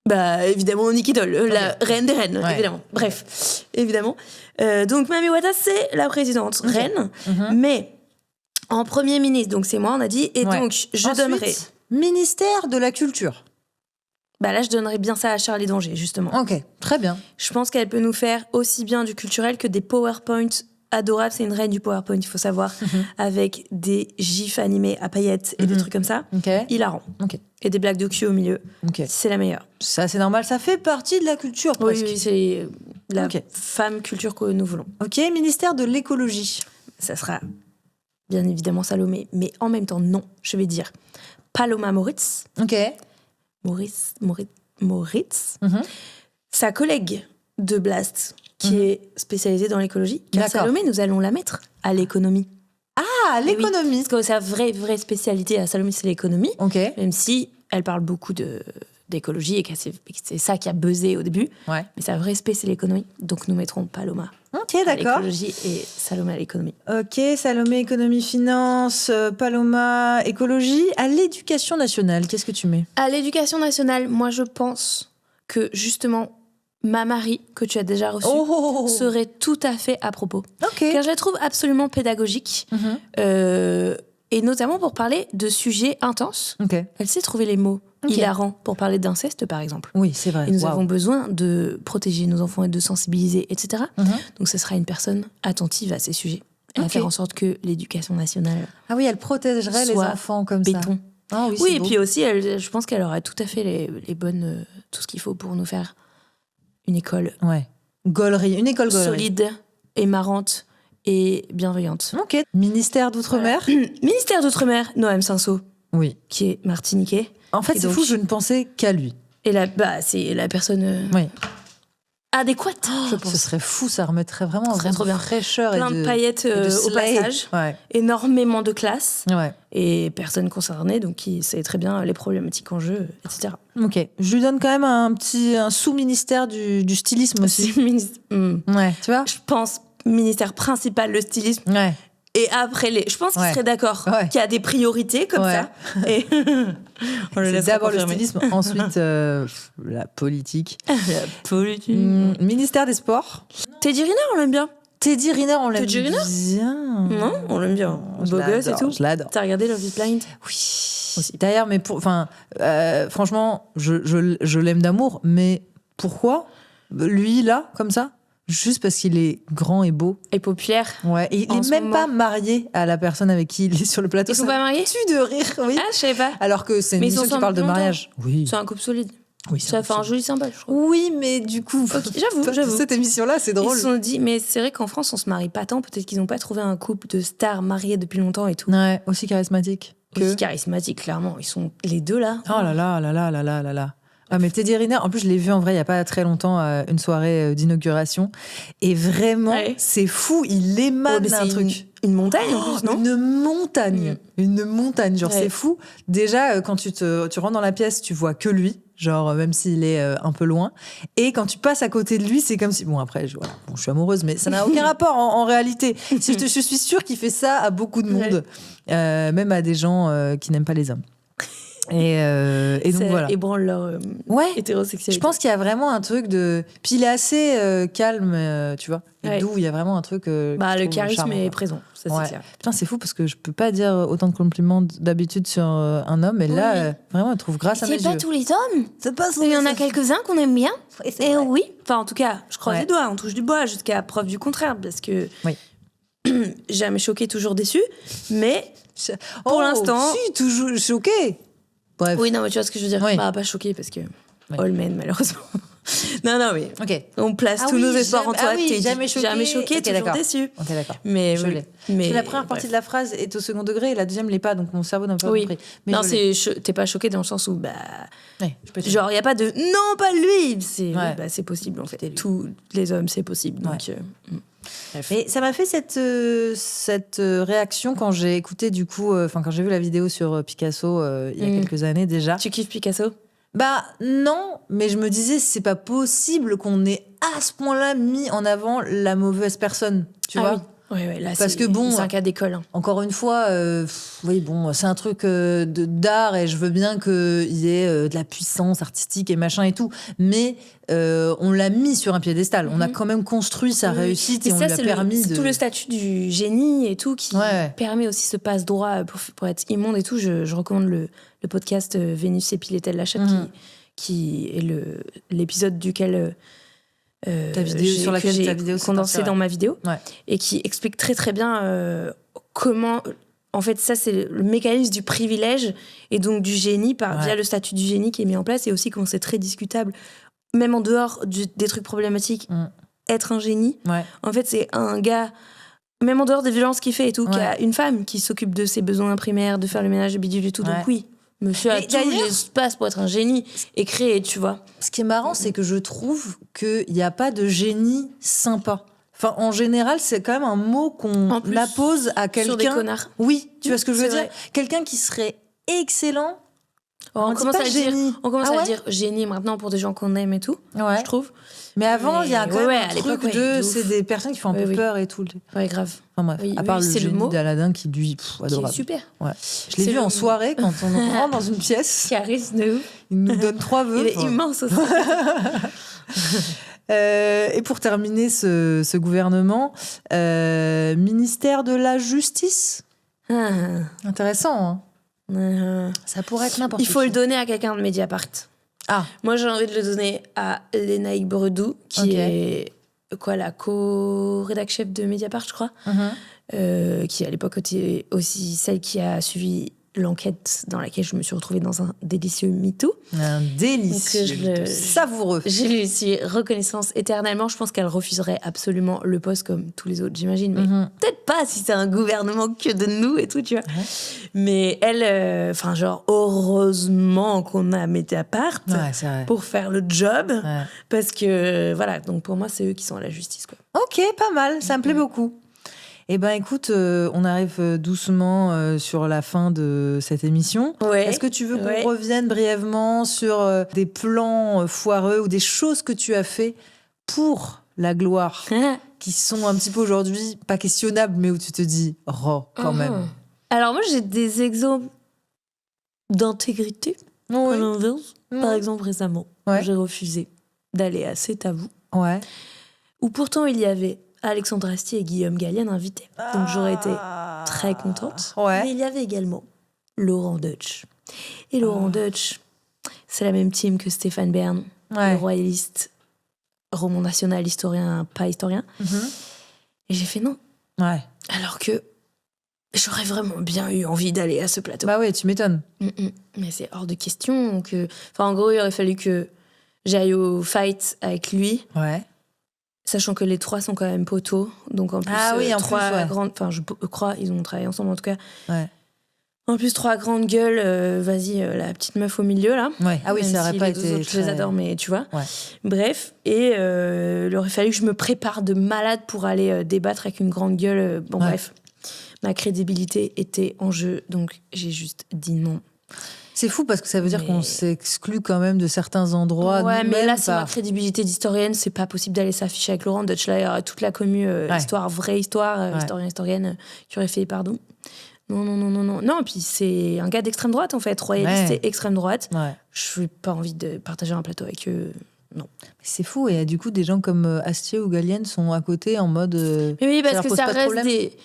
Bah évidemment Niki Doll, la reine des reines, Ouais. évidemment. Bref, évidemment. Donc Mamie Ouattara, c'est la présidente reine, mais en premier ministre, donc c'est moi, on a dit, et Ouais. donc je Ensuite, donnerai. ministère de la culture. Bah là, je donnerais bien ça à Charlie Danger, justement. Ok, très bien. Je pense qu'elle peut nous faire aussi bien du culturel que des PowerPoint adorables. C'est une reine du PowerPoint, il faut savoir, avec des gifs animés à paillettes et des trucs comme ça. Ok. Hilarant. Ok. Et des blagues de cul au milieu. Ok. C'est la meilleure. Ça, c'est normal. Ça fait partie de la culture, Oui, presque. oui, c'est la Ok. femme culture que nous voulons. Ok, ministère de l'écologie. Ça sera bien évidemment Salomé, mais en même temps, non. Je vais dire Paloma Moritz. Ok. Moritz. Mhm. Sa collègue de Blast, qui est spécialisée dans l'écologie. Car D'accord. Salomé, nous allons la mettre à l'économie. Ah, Eh oui, l'économie. parce que sa vraie spécialité à Salomé, c'est l'économie. Ok. Même si elle parle beaucoup d'écologie et que c'est ça qui a buzzé au début. Ouais. Mais sa vraie spé, c'est l'économie. Donc nous mettrons Paloma Ok, à d'accord. l'écologie et Salomé à l'économie. Ok, Salomé, économie, finance, Paloma, écologie. À l'éducation nationale, qu'est-ce que tu mets? À l'éducation nationale, moi je pense que justement, ma Marie, que tu as déjà reçue, Oh. serait tout à fait à propos. Ok. Car je la trouve absolument pédagogique. Mhm. Et notamment pour parler de sujets intenses. Ok. Elle sait trouver les mots Ok. hilarants pour parler d'inceste, par exemple. Oui, c'est vrai. Et nous Waouh. avons besoin de protéger nos enfants et de sensibiliser, etc. Mhm. Donc ce sera une personne attentive à ces sujets. Elle va Ok. faire en sorte que l'éducation nationale Ah oui, elle protégerait les soit enfants comme béton. ça. Ah oui, Oui, c'est et beau. puis aussi, je pense qu'elle aurait tout à fait les bonnes... tout ce qu'il faut pour nous faire une école Ouais. Gaulerie, une école gaulerie. solide et marrante et bienveillante. Ok. Ministère d'outre-mer. Ministère d'Outre-mer, Noam Sainso, Oui. qui est martiniquais. En fait, Et c'est donc- fou, je ne pensais qu'à lui. Et là, c'est la personne Oui. adéquate, je pense. Ce serait fou, ça remettrait vraiment Ce serait trop bien. fraîcheur Plein et de paillettes et de au slay. passage, Ouais. énormément de classe Ouais. et personne concernée, donc qui sait très bien les problématiques en jeu, etc. Ok. Je lui donne quand même un sous-ministère du stylisme aussi. Ouais. Tu vois? Je pense ministère principal, le stylisme, Ouais. et après je pense qu'il Ouais. serait d'accord Ouais. qu'il y a des priorités comme Ouais. ça. Et on le C'est laissera d'abord le confirmer. stylisme, ensuite la politique. La politique. Ministère des Sports. Teddy Riner, on l'aime bien. Teddy Riner, on l'aime Teddy Riner bien. Non, on l'aime bien. Je Beau gosse et l'adore, tout. Je l'adore. T'as regardé Love is Blind? Oui. D'ailleurs, mais franchement, je l'aime d'amour, mais pourquoi lui là, comme ça? Juste parce qu'il est grand et beau. Et populaire. Ouais. Et il En est ce même moment. pas marié à la personne avec qui il est sur le plateau. Ils sont Ça pas mariés? me tue de rire, oui. Ah, je savais pas. Alors que c'est une Mais ils émission sont qui ensemble parle de depuis longtemps. mariage. Oui. C'est un couple solide. Oui, Ça fait un joli symbole, je trouve. Oui, mais du coup, j'avoue. cette émission-là, c'est drôle. Ils se sont dit, mais c'est vrai qu'en France, on se marie pas tant. Peut-être qu'ils n'ont pas trouvé un couple de stars mariés depuis longtemps et tout. Ouais, aussi charismatique. Aussi charismatique, clairement. Ils sont les deux là. Oh là là là là là là là là. Ah mais Teddy Riner, en plus je l'ai vu en vrai il y a pas très longtemps à une soirée d'inauguration et vraiment Ouais. c'est fou, il émane Oh, mais un c'est truc. Une montagne en plus, non? Une montagne, genre Ouais. c'est fou. Déjà quand tu rentres dans la pièce, tu vois que lui, genre même s'il est un peu loin et quand tu passes à côté de lui, c'est comme si voilà, je suis amoureuse mais ça n'a aucun rapport en réalité. Je suis sûre qu'il fait ça à beaucoup de monde, même à des gens qui n'aiment pas les hommes. Et donc Ça voilà. ébranle leur Ouais. hétérosexualité. Je pense qu'il y a vraiment un truc de. Puis il est assez calme, tu vois. Et Ouais. d'où il y a vraiment un truc. Que Bah, je le trouve charisme charmant, est quoi. présent, ça Ouais. c'est clair. Putain, c'est fou parce que je peux pas dire autant de compliments d'habitude sur un homme. Et là, Oui. vraiment, je trouve grâce à mes C'est pas yeux. tous les hommes. C'est pas Il y en a quelques-uns qu'on aime bien. Et oui. Enfin, en tout cas, je croise Ouais. les doigts, on touche du bois jusqu'à preuve du contraire, parce que Oui. jamais choqué, toujours déçu. Mais pour Oh, l'instant- Si, toujours choqué. Bref. oui, non, mais tu vois ce que je veux dire. Oui. Bah, pas choqué parce que Holmen, malheureusement. non, oui. Ok. On place Ah tous oui, nos espoirs en jamais- toi. ah oui, T'es jamais choqué. Ok, toujours d'accord. déçu. Ok, d'accord. Mais Je oui. l'ai. Mais La première partie de la phrase est au second degré et la deuxième l'est pas, donc mon cerveau n'a pas Oui. compris. Mais non, je l'ai. t'es pas choqué dans le sens où bah Ouais, je peux te- genre il y a pas de non pas lui. C'est Ouais. bah, c'est possible en fait. C'était lui. Tous les hommes c'est possible. Donc Et ça m'a fait cette réaction quand j'ai écouté du coup, quand j'ai vu la vidéo sur Picasso il y a quelques années déjà. tu kiffes Picasso? Bah non, mais je me disais c'est pas possible qu'on ait à ce point-là mis en avant la mauvaise personne, tu vois. Oui. Ouais, là, Parce que bon, c'est un cas d'école. Hein. Encore une fois, oui bon, c'est un truc d'art et je veux bien qu'il y ait de la puissance artistique et machin et tout, mais on l'a mis sur un piédestal. On a quand même construit sa Oui. réussite Mais et on ça, lui a c'est permis c'est de. tout le statut du génie et tout qui Ouais. permet aussi ce passe-droit pour être immonde et tout. Je recommande le podcast Vénus épilait-elle la chatte qui est l'épisode duquel ta vidéo sur laquelle j'ai ta vidéo s'est condensé partie, dans ma vidéo, ouais. et qui explique très très bien comment, en fait, ça c'est le mécanisme du privilège et donc du génie via le statut du génie qui est mis en place, et aussi comment c'est très discutable, même en dehors des trucs problématiques, être un génie. Ouais. En fait, c'est un gars, même en dehors des violences qu'il fait et tout, qui a une femme qui s'occupe de ses besoins primaires, de faire le ménage, de bidule et tout. Donc oui, monsieur a tout l'espace pour être un génie et créer, tu vois. Ce qui est marrant, c'est que je trouve qu'il n'y a pas de génie sympa. Enfin, en général, c'est quand même un mot qu'on appose à quelqu'un. Sur des connards. Oui, tu vois ce que je veux dire ? Quelqu'un qui serait excellent. On commence à dire génie maintenant pour des gens qu'on aime et tout, je trouve. Mais avant, il y a quand même un truc c'est des personnes qui font un peu peur et tout. Ouais, grave. Enfin bref, à part le génie d'Aladin qui lui, adorable. Qui est super. Ouais. Je l'ai vu en soirée quand on rentre dans une pièce. Charisme de ouf. Il nous donne 3 vœux. Il est immense aussi. Et pour terminer ce gouvernement, ministère de la Justice. Intéressant, hein. Ça pourrait être n'importe qui. Il faut le donner à quelqu'un de Mediapart. Moi, j'ai envie de le donner à Lénaïque Bredou, qui est la co-rédac chef de Mediapart, je crois, qui à l'époque était aussi celle qui a suivi l'enquête dans laquelle je me suis retrouvée dans un délicieux MeToo. Un délicieux, savoureux. Je lui suis reconnaissance éternellement. Je pense qu'elle refuserait absolument le poste comme tous les autres, j'imagine. Mais peut-être pas si c'est un gouvernement que de nous et tout, tu vois. Mais elle, heureusement qu'on a Mediapart pour faire le job. Parce que, voilà, donc pour moi, c'est eux qui sont à la justice, quoi. Ok, pas mal. Ça me plaît beaucoup. Eh ben, écoute, on arrive doucement sur la fin de cette émission. Est-ce que tu veux qu'on revienne brièvement sur des plans foireux ou des choses que tu as fait pour la gloire qui sont un petit peu aujourd'hui pas questionnables, mais où tu te dis quand même. Alors moi, j'ai des exemples d'intégrité. Par exemple, récemment, j'ai refusé d'aller à C'est à vous. Où pourtant il y avait Alexandre Astier et Guillaume Gallienne invités. Donc j'aurais été très contente. Mais il y avait également Laurent Deutsch. Et Laurent Deutsch, c'est la même team que Stéphane Bern, le royaliste, roman national, historien, pas historien. Et j'ai fait non. Alors que j'aurais vraiment bien eu envie d'aller à ce plateau. Bah ouais, tu m'étonnes. Mais c'est hors de question. En gros, il aurait fallu que j'aille au fight avec lui. Sachant que les 3 sont quand même poteaux, donc en plus grandes, enfin je crois ils ont travaillé ensemble en tout cas. En plus 3 grandes gueules, la petite meuf au milieu là. Ah oui, ça aurait pas été. Autres, je les adore, mais tu vois. Bref, et il aurait fallu que je me prépare de malade pour aller débattre avec une grande gueule. Bref, ma crédibilité était en jeu, donc j'ai juste dit non. C'est fou parce que ça veut dire qu'on s'exclue quand même de certains endroits. Mais là, c'est ma crédibilité d'historienne. C'est pas possible d'aller s'afficher avec Laurent Deutsch. Là, il y aurait toute la commu, vraie histoire, historien, qui aurait fait pardon. Non. Non, puis c'est un gars d'extrême droite, en fait. Royaliste et extrême droite. Je n'ai pas envie de partager un plateau avec eux. Non. C'est fou. Et du coup, des gens comme Astier ou Gallienne sont à côté en mode. Mais oui, parce que ça reste des.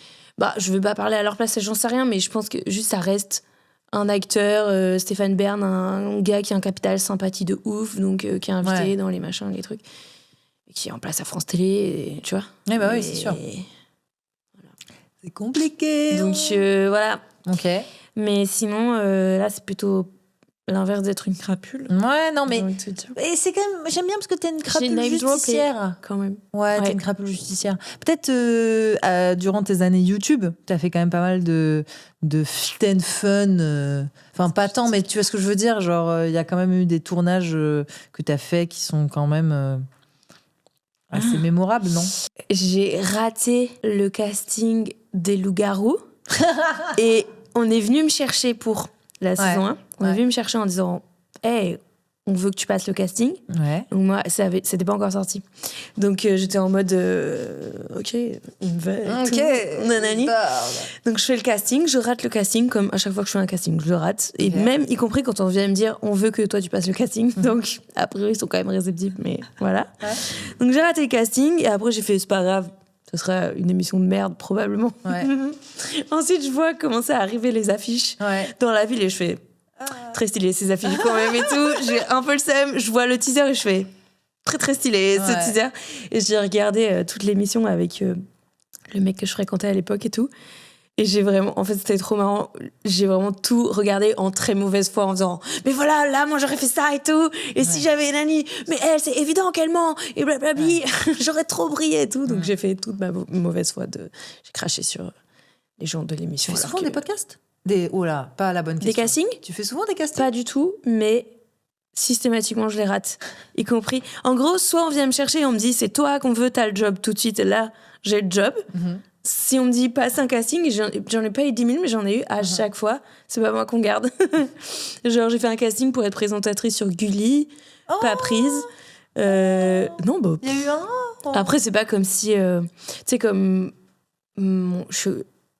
Je vais pas parler à leur place, j'en sais rien, mais je pense que juste ça reste un acteur, Stéphane Bern, un gars qui a un capital sympathie de ouf, donc qui est invité dans les machins, les trucs, qui est en place à France Télé, tu vois. Oui, c'est sûr. Voilà. C'est compliqué. Donc voilà. Ok. Mais sinon, là, c'est plutôt l'inverse d'être une crapule. Et c'est quand même. J'aime bien parce que t'es une crapule justicière. Quand même. T'es une crapule justicière. Peut-être durant tes années YouTube, t'as fait quand même pas mal de fit and fun. Enfin, pas tant, mais tu vois ce que je veux dire. Genre, il y a quand même eu des tournages que t'as fait qui sont quand même assez mémorables, non ? J'ai raté le casting des Loups-Garous et on est venu me chercher pour la saison 1. On est venu me chercher en disant « Hey, on veut que tu passes le casting. » Donc moi, c'était pas encore sorti. Donc j'étais en mode ok, on va. Ok. Nanani. Donc je fais le casting, je rate le casting, comme à chaque fois que je fais un casting, je le rate. Et même, y compris quand on vient me dire on veut que toi tu passes le casting. Donc a priori, ils sont quand même réceptifs, mais voilà. Donc j'ai raté le casting et après j'ai fait c'est pas grave. Ce sera une émission de merde, probablement. Ensuite, je vois commencer à arriver les affiches dans la ville et je fais très stylé ces affiches quand même et tout. J'ai un peu le seum. Je vois le teaser et je fais très très stylé ce teaser. Et j'ai regardé toute l'émission avec le mec que je fréquentais à l'époque et tout. Et j'ai vraiment, en fait, c'était trop marrant. J'ai vraiment tout regardé en très mauvaise foi en disant, mais voilà, là, moi, j'aurais fait ça et tout. Et si j'avais une amie, mais elle, c'est évident qu'elle ment. Et blablabli, j'aurais trop brillé et tout. Donc, j'ai fait toute ma mauvaise foi j'ai craché sur les gens de l'émission. Tu fais souvent des podcasts? Oh là, pas la bonne question. Des castings? Tu fais souvent des castings? Pas du tout, mais systématiquement, je les rate. Y compris. En gros, soit on vient me chercher et on me dit, c'est toi qu'on veut, t'as le job tout de suite. Et là, j'ai le job. Si on me dit passe un casting, j'en ai pas eu 10 000, mais j'en ai eu à chaque fois. C'est pas moi qu'on garde. Genre, j'ai fait un casting pour être présentatrice sur Gulli, pas prise. Non, bah. Il y a eu un. Après, c'est pas comme si. Tu sais, comme. Je suis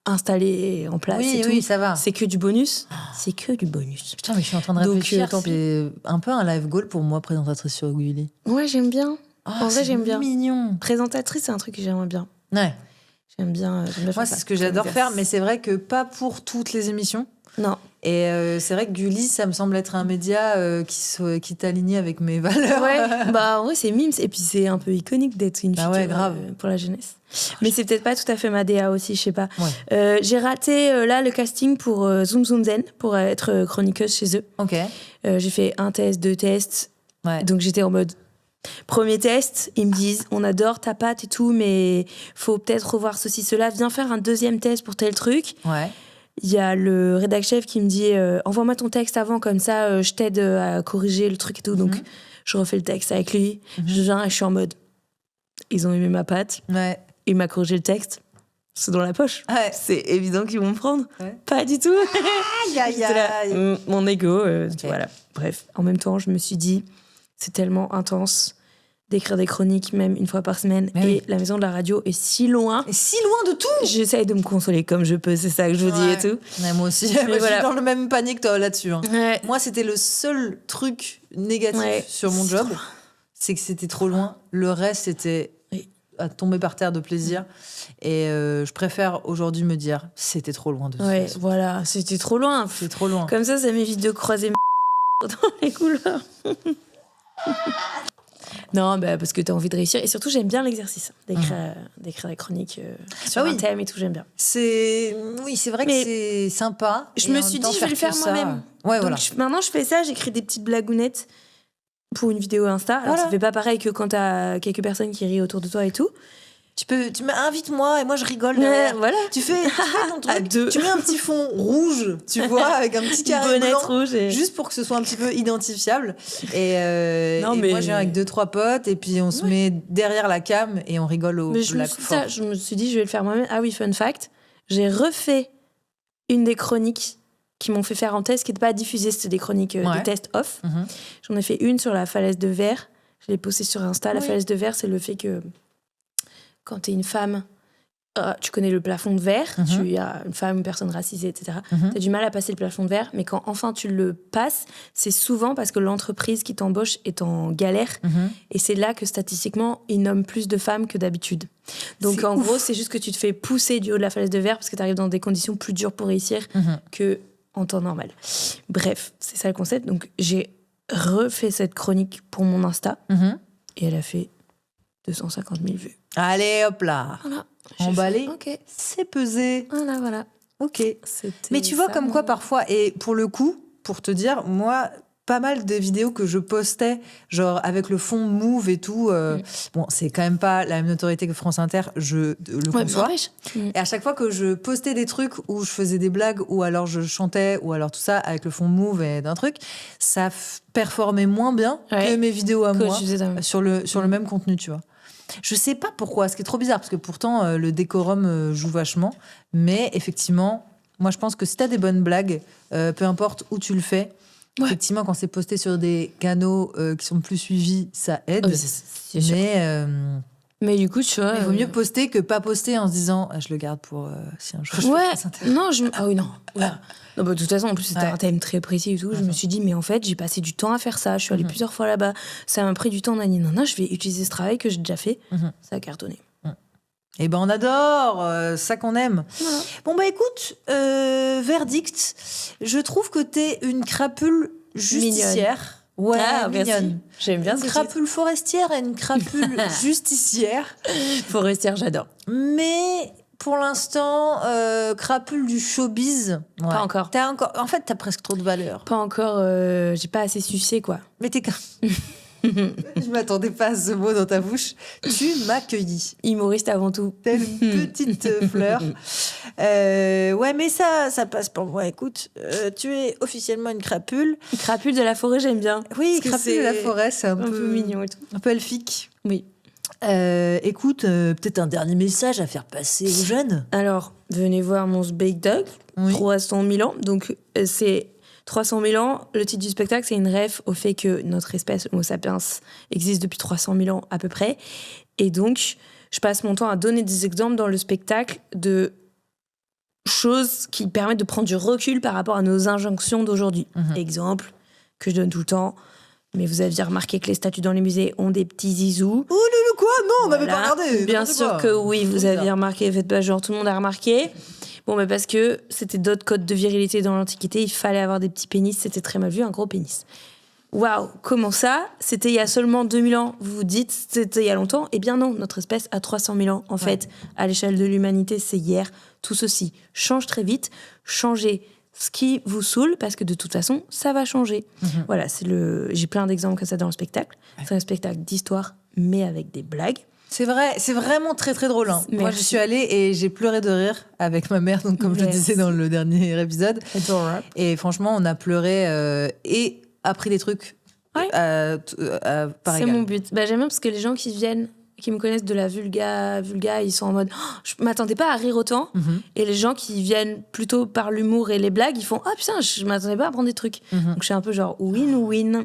installée en place. Oui, et tout. oui, ça va. C'est que du bonus. C'est que du bonus. Putain, mais je suis en train de réfléchir. C'est un peu un live goal pour moi, présentatrice sur Gulli. Ouais, j'aime bien. En vrai, j'aime bien. C'est mignon. Présentatrice, c'est un truc que j'aimerais bien. Ouais. J'aime bien moi, c'est ce que j'adore faire, mais c'est vrai que pas pour toutes les émissions. Non. Et c'est vrai que Gulli, ça me semble être un média qui est aligné avec mes valeurs. Ouais, bah ouais, c'est mimes. Et puis c'est un peu iconique d'être une figure grave. Pour la jeunesse. Mais c'est peut-être pas tout à fait ma DA aussi, je sais pas. Ouais. J'ai raté là le casting pour Zoom Zoom Zen, pour être chroniqueuse chez eux. Ok. J'ai fait un test, 2 tests. Ouais. Donc j'étais en mode... Premier test, ils me disent on adore ta patte et tout, mais faut peut-être revoir ceci, cela. Viens faire un 2e test pour tel truc. Ouais. Il y a le rédac chef qui me dit envoie-moi ton texte avant, comme ça je t'aide à corriger le truc et tout. Donc je refais le texte avec lui. Je viens et je suis en mode ils ont aimé ma patte. Ouais. Il m'a corrigé le texte. C'est dans la poche. Ouais. C'est évident qu'ils vont me prendre. Ouais. Pas du tout. Aïe, aïe, aïe. Mon ego. Voilà. Bref, en même temps, je me suis dit c'est tellement intense d'écrire des chroniques même une fois par semaine. Mais oui. La maison de la radio est si loin. Et si loin de tout. J'essaye de me consoler comme je peux, c'est ça que je vous dis et tout. Ouais, moi aussi. Moi, je suis dans le même panier que toi là-dessus. Hein. Ouais. Moi, c'était le seul truc négatif sur mon job, c'est que c'était trop loin. Le reste, c'était à tomber par terre de plaisir. Et je préfère aujourd'hui me dire, c'était trop loin de Ouais, voilà, c'était trop loin. C'est trop loin. Comme ça m'évite de croiser dans les couloirs. Non, bah, parce que t'as envie de réussir. Et surtout, j'aime bien l'exercice d'écrire des chroniques sur un thème et tout, j'aime bien. Oui, c'est vrai que c'est sympa. Je me suis dit, je vais le faire moi-même. Ouais, donc, voilà. Maintenant, je fais ça, j'écris des petites blagounettes pour une vidéo Insta. Alors, ça fait pas pareil que quand t'as quelques personnes qui rient autour de toi et tout. Invite-moi et moi je rigole. Voilà. Tu fais ton truc. À deux. Tu mets un petit fond rouge, tu vois, avec un petit carré bonnette blanc, rouge juste pour que ce soit un petit peu identifiable. Et Non, et mais moi je viens avec 2-3 potes et puis on se met derrière la cam et on rigole au black fort. Je me suis dit, je vais le faire moi-même. Ah oui, fun fact, j'ai refait une des chroniques qui m'ont fait faire en test, qui n'était pas diffusée, c'était des chroniques de test off. J'en ai fait une sur la falaise de verre. Je l'ai postée sur Insta. La falaise de verre, c'est le fait que quand tu es une femme, tu connais le plafond de verre, tu es une femme, une personne racisée, etc. Tu as du mal à passer le plafond de verre, mais quand enfin tu le passes, c'est souvent parce que l'entreprise qui t'embauche est en galère. Et c'est là que statistiquement, ils nomment plus de femmes que d'habitude. Donc en gros, c'est juste que tu te fais pousser du haut de la falaise de verre parce que tu arrives dans des conditions plus dures pour réussir que en temps normal. Bref, c'est ça le concept. Donc j'ai refait cette chronique pour mon Insta et elle a fait 250 000 vues. Allez, hop là. Voilà. Emballé, Ok. c'est pesé. Voilà. Ok. Mais tu vois comme quoi parfois, et pour le coup, pour te dire, moi, pas mal des vidéos que je postais, genre avec le fond move et tout, bon, c'est quand même pas la même notoriété que France Inter, je le conçois. Et à chaque fois que je postais des trucs où je faisais des blagues, ou alors je chantais, ou alors tout ça, avec le fond move et d'un truc, ça performait moins bien que mes vidéos à moi, sur le même contenu, tu vois. Je sais pas pourquoi, ce qui est trop bizarre, parce que pourtant, le décorum joue vachement. Mais effectivement, moi, je pense que si t'as des bonnes blagues, peu importe où tu le fais, effectivement, quand c'est posté sur des canaux qui sont plus suivis, ça aide. C'est sûr. Mais du coup, tu vois... Il vaut mieux poster que pas poster en se disant je le garde pour si un jour je fais non, ah oui, non. Voilà. Non, bah, de toute façon, en plus, c'était un thème très précis et tout. Je me suis dit, mais en fait, j'ai passé du temps à faire ça. Je suis allée plusieurs fois là-bas. Ça m'a pris du temps. Je vais utiliser ce travail que j'ai déjà fait. Ça a cartonné. Eh ben on adore, ça qu'on aime. Voilà. Bon bah écoute, verdict, je trouve que t'es une crapule justicière. Ouais, merci. mignonne. J'aime bien Une ce crapule forestière et une crapule justicière. titre. Forestière, j'adore. Mais pour l'instant, crapule du showbiz. Ouais. Pas encore. En fait, t'as presque trop de valeur. Pas encore, j'ai pas assez sucé, quoi. Mais t'es je m'attendais pas à ce mot dans ta bouche. Tu m'accueillis. Humoriste avant tout. Telle une petite fleur. Ouais, mais ça passe pour moi. Écoute, tu es officiellement une crapule. Crapule de la forêt, j'aime bien. Oui, Parce que crapule de la forêt, c'est un peu mignon et tout. un peu elfique. Oui. Écoute, peut-être un dernier message à faire passer aux jeunes. Alors, venez voir mon Bake Dog, Oui. 300 000 ans. Donc, c'est 300 000 ans. Le titre du spectacle, c'est une ref au fait que notre espèce, Homo sapiens, existe depuis 300 000 ans à peu près. Et donc, je passe mon temps à donner des exemples dans le spectacle de choses qui permettent de prendre du recul par rapport à nos injonctions d'aujourd'hui. Exemple que je donne tout le temps. Mais vous aviez remarqué que les statues dans les musées ont des petits zizous. Oh, le quoi? Non, on n'avait Voilà. pas regardé. Bien n'importe sûr quoi. que oui, vous Trop aviez bizarre. remarqué. Faites pas genre, tout le monde a remarqué. Bon, mais parce que c'était d'autres codes de virilité dans l'Antiquité. Il fallait avoir des petits pénis. C'était très mal vu, un gros pénis. Waouh, comment ça? C'était il y a seulement 2000 ans. Vous vous dites, c'était il y a longtemps? Eh bien non, notre espèce a 300 000 ans. En fait, à l'échelle de l'humanité, c'est hier. Tout ceci change très vite. Changez ce qui vous saoule, parce que de toute façon, ça va changer. Voilà, j'ai plein d'exemples comme ça dans le spectacle. C'est un spectacle d'histoire, mais avec des blagues. C'est vrai, c'est vraiment très très drôle. Hein. Moi, je Merci. suis allée et j'ai pleuré de rire avec ma mère, donc comme je le Merci. disais dans le dernier épisode. Et franchement, on a pleuré et appris des trucs. Ouais. Par C'est égal. mon but. Bah, j'aime bien parce que les gens qui me connaissent de la vulga, ils sont en mode oh, je m'attendais pas à rire autant. Et les gens qui viennent plutôt par l'humour et les blagues, ils font ah putain, je m'attendais pas à apprendre des trucs. Donc je suis un peu genre win-win.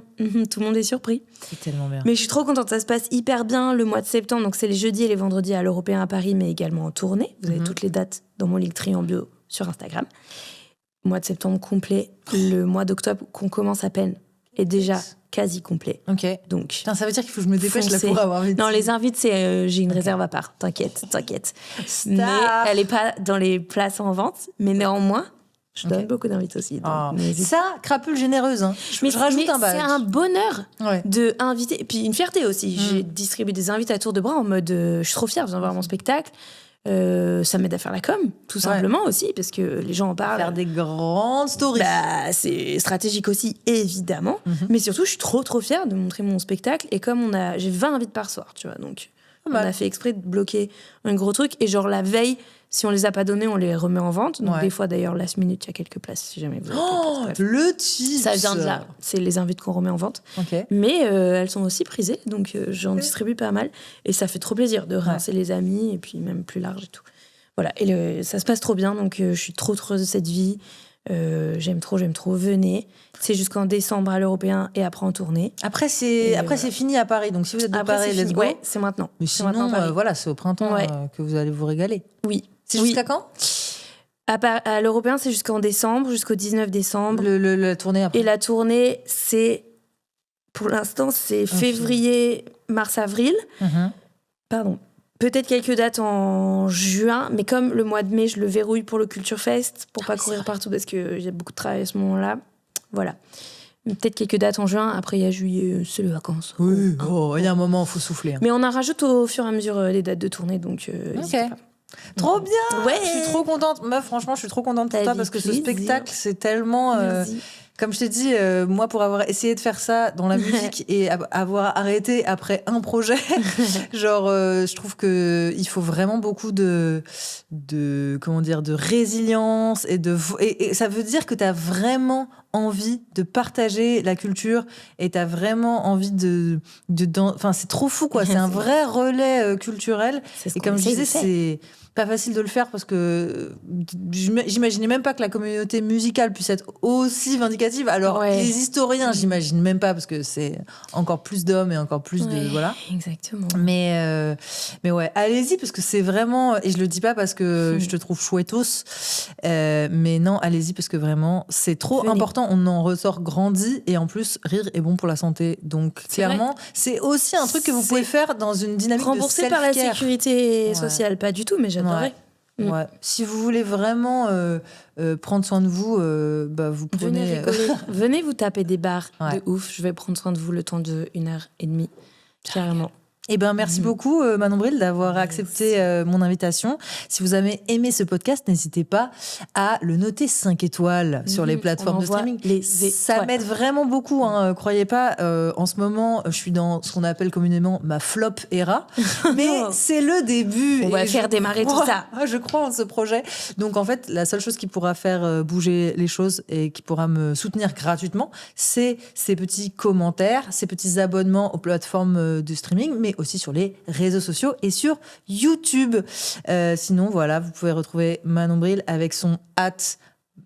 Tout le monde est surpris. C'est tellement bien. Mais je suis trop contente, ça se passe hyper bien le mois de septembre. Donc c'est les jeudis et les vendredis à l'Européen à Paris, mais également en tournée. Vous avez toutes les dates dans mon Linktree en bio sur Instagram. Mois de septembre complet. Le mois d'octobre qu'on commence à peine est déjà quasi complet. Ok. Donc Putain, ça veut dire qu'il faut que je me dépêche là foncez. pour avoir vite. Non, les invites, j'ai une réserve à part. T'inquiète. Star. Mais elle est pas dans les places en vente. Mais néanmoins, je donne Ok. beaucoup d'invites aussi. donc Ah. n'hésite Ça, crapule généreuse. Hein. Je rajoute un badge. c'est un bonheur Ouais. de inviter. Et puis une fierté aussi. J'ai distribué des invites à tour de bras en mode je suis trop fière, je viens voir mon spectacle. Ça m'aide à faire la com, tout simplement aussi, parce que les gens en parlent. Faire des grandes stories. Bah, c'est stratégique aussi, évidemment. Mais surtout, je suis trop fière de montrer mon spectacle. Et comme j'ai 20 invites par soir, tu vois. Donc, on mal. a fait exprès de bloquer un gros truc. Et genre, la veille, si on les a pas donnés, on les remet en vente. Donc, Ouais. des fois, d'ailleurs, last minute, il y a quelques places, si jamais vous avez Oh, quelques places. Bref. le tips. Ça vient de là. C'est les invites qu'on remet en vente. Ok. Mais elles sont aussi prisées. Donc, j'en distribue pas mal. Et ça fait trop plaisir de rincer les amis. Et puis, même plus large et tout. Voilà, et ça se passe trop bien, donc je suis trop heureuse de cette vie. J'aime trop, venez. C'est jusqu'en décembre à l'Européen et après en tournée. Après, c'est voilà. fini à Paris. Donc, si vous êtes de Après, Paris, c'est let's fini. go. Ouais, c'est maintenant. Mais C'est maintenant sinon, à Paris. voilà, c'est au printemps Ouais. que vous allez vous régaler. Oui. C'est Oui. jusqu'à quand? À l'Européen, c'est jusqu'en décembre, jusqu'au 19 décembre. La tournée après. Et la tournée, c'est, pour l'instant, c'est février, mars, avril. Mhm. Pardon. Peut-être quelques dates en juin, mais comme le mois de mai, je le verrouille pour le Culture Fest, pour pas courir partout parce qu'il y a beaucoup de travail à ce moment-là. Voilà. Peut-être quelques dates en juin. Après, il y a juillet, c'est les vacances. Oui, oh, il y a un moment, il faut souffler. Hein. Mais on en rajoute au fur et à mesure les dates de tournée, donc n'hésitez pas. Trop bien. Ouais. Je suis trop contente. Meuf, franchement, je suis trop contente pour toi Avec parce que ce plaisir. spectacle, c'est tellement... Merci. Comme je t'ai dit, moi, pour avoir essayé de faire ça dans la musique et avoir arrêté après un projet, genre, je trouve que il faut vraiment beaucoup de résilience et ça veut dire que tu as vraiment envie de partager la culture et tu as vraiment envie enfin, c'est trop fou, quoi. C'est un vrai relais culturel. C'est ce Et qu'on comme je essaye de disais, faire. c'est pas facile de le faire parce que j'imaginais même pas que la communauté musicale puisse être aussi vindicative significative. Alors, Ouais. les historiens, j'imagine même pas, parce que c'est encore plus d'hommes et encore plus de... Voilà. Exactement. Mais ouais, allez-y, parce que c'est vraiment... Et je le dis pas parce que je te trouve chouettos, mais non, allez-y, parce que vraiment, c'est trop Venez. important. On en ressort grandi, et en plus, rire est bon pour la santé. Donc, clairement, c'est aussi un truc que vous pouvez faire dans une dynamique Remboursé de par la self-care. sécurité sociale, pas du tout, mais j'adorerais. Ouais. Si vous voulez vraiment prendre soin de vous, vous prenez... Venez rigoler. Venez vous taper des barres Ouais. de ouf. Je vais prendre soin de vous le temps de 1h30. Carrément. Eh ben, merci beaucoup, Manon Bril, d'avoir accepté mon invitation. Si vous avez aimé ce podcast, n'hésitez pas à le noter 5 étoiles sur les plateformes on de envoie streaming. les Ça étoiles. m'aide vraiment beaucoup, hein, croyez pas. En ce moment, je suis dans ce qu'on appelle communément ma flop era. Mais c'est le début. On va et faire je démarrer tout crois- ça. Je crois en ce projet. Donc, en fait, la seule chose qui pourra faire bouger les choses et qui pourra me soutenir gratuitement, c'est ces petits commentaires, ces petits abonnements aux plateformes de streaming, mais aussi sur les réseaux sociaux et sur YouTube. Sinon, voilà, vous pouvez retrouver Manon Bril avec son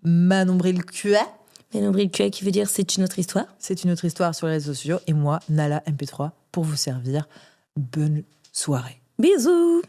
@ManonBrilQA. Mais nombril QA qui veut dire c'est une autre histoire. C'est une autre histoire sur les réseaux sociaux. Et moi, Nala MP3, pour vous servir. Bonne soirée. Bisous.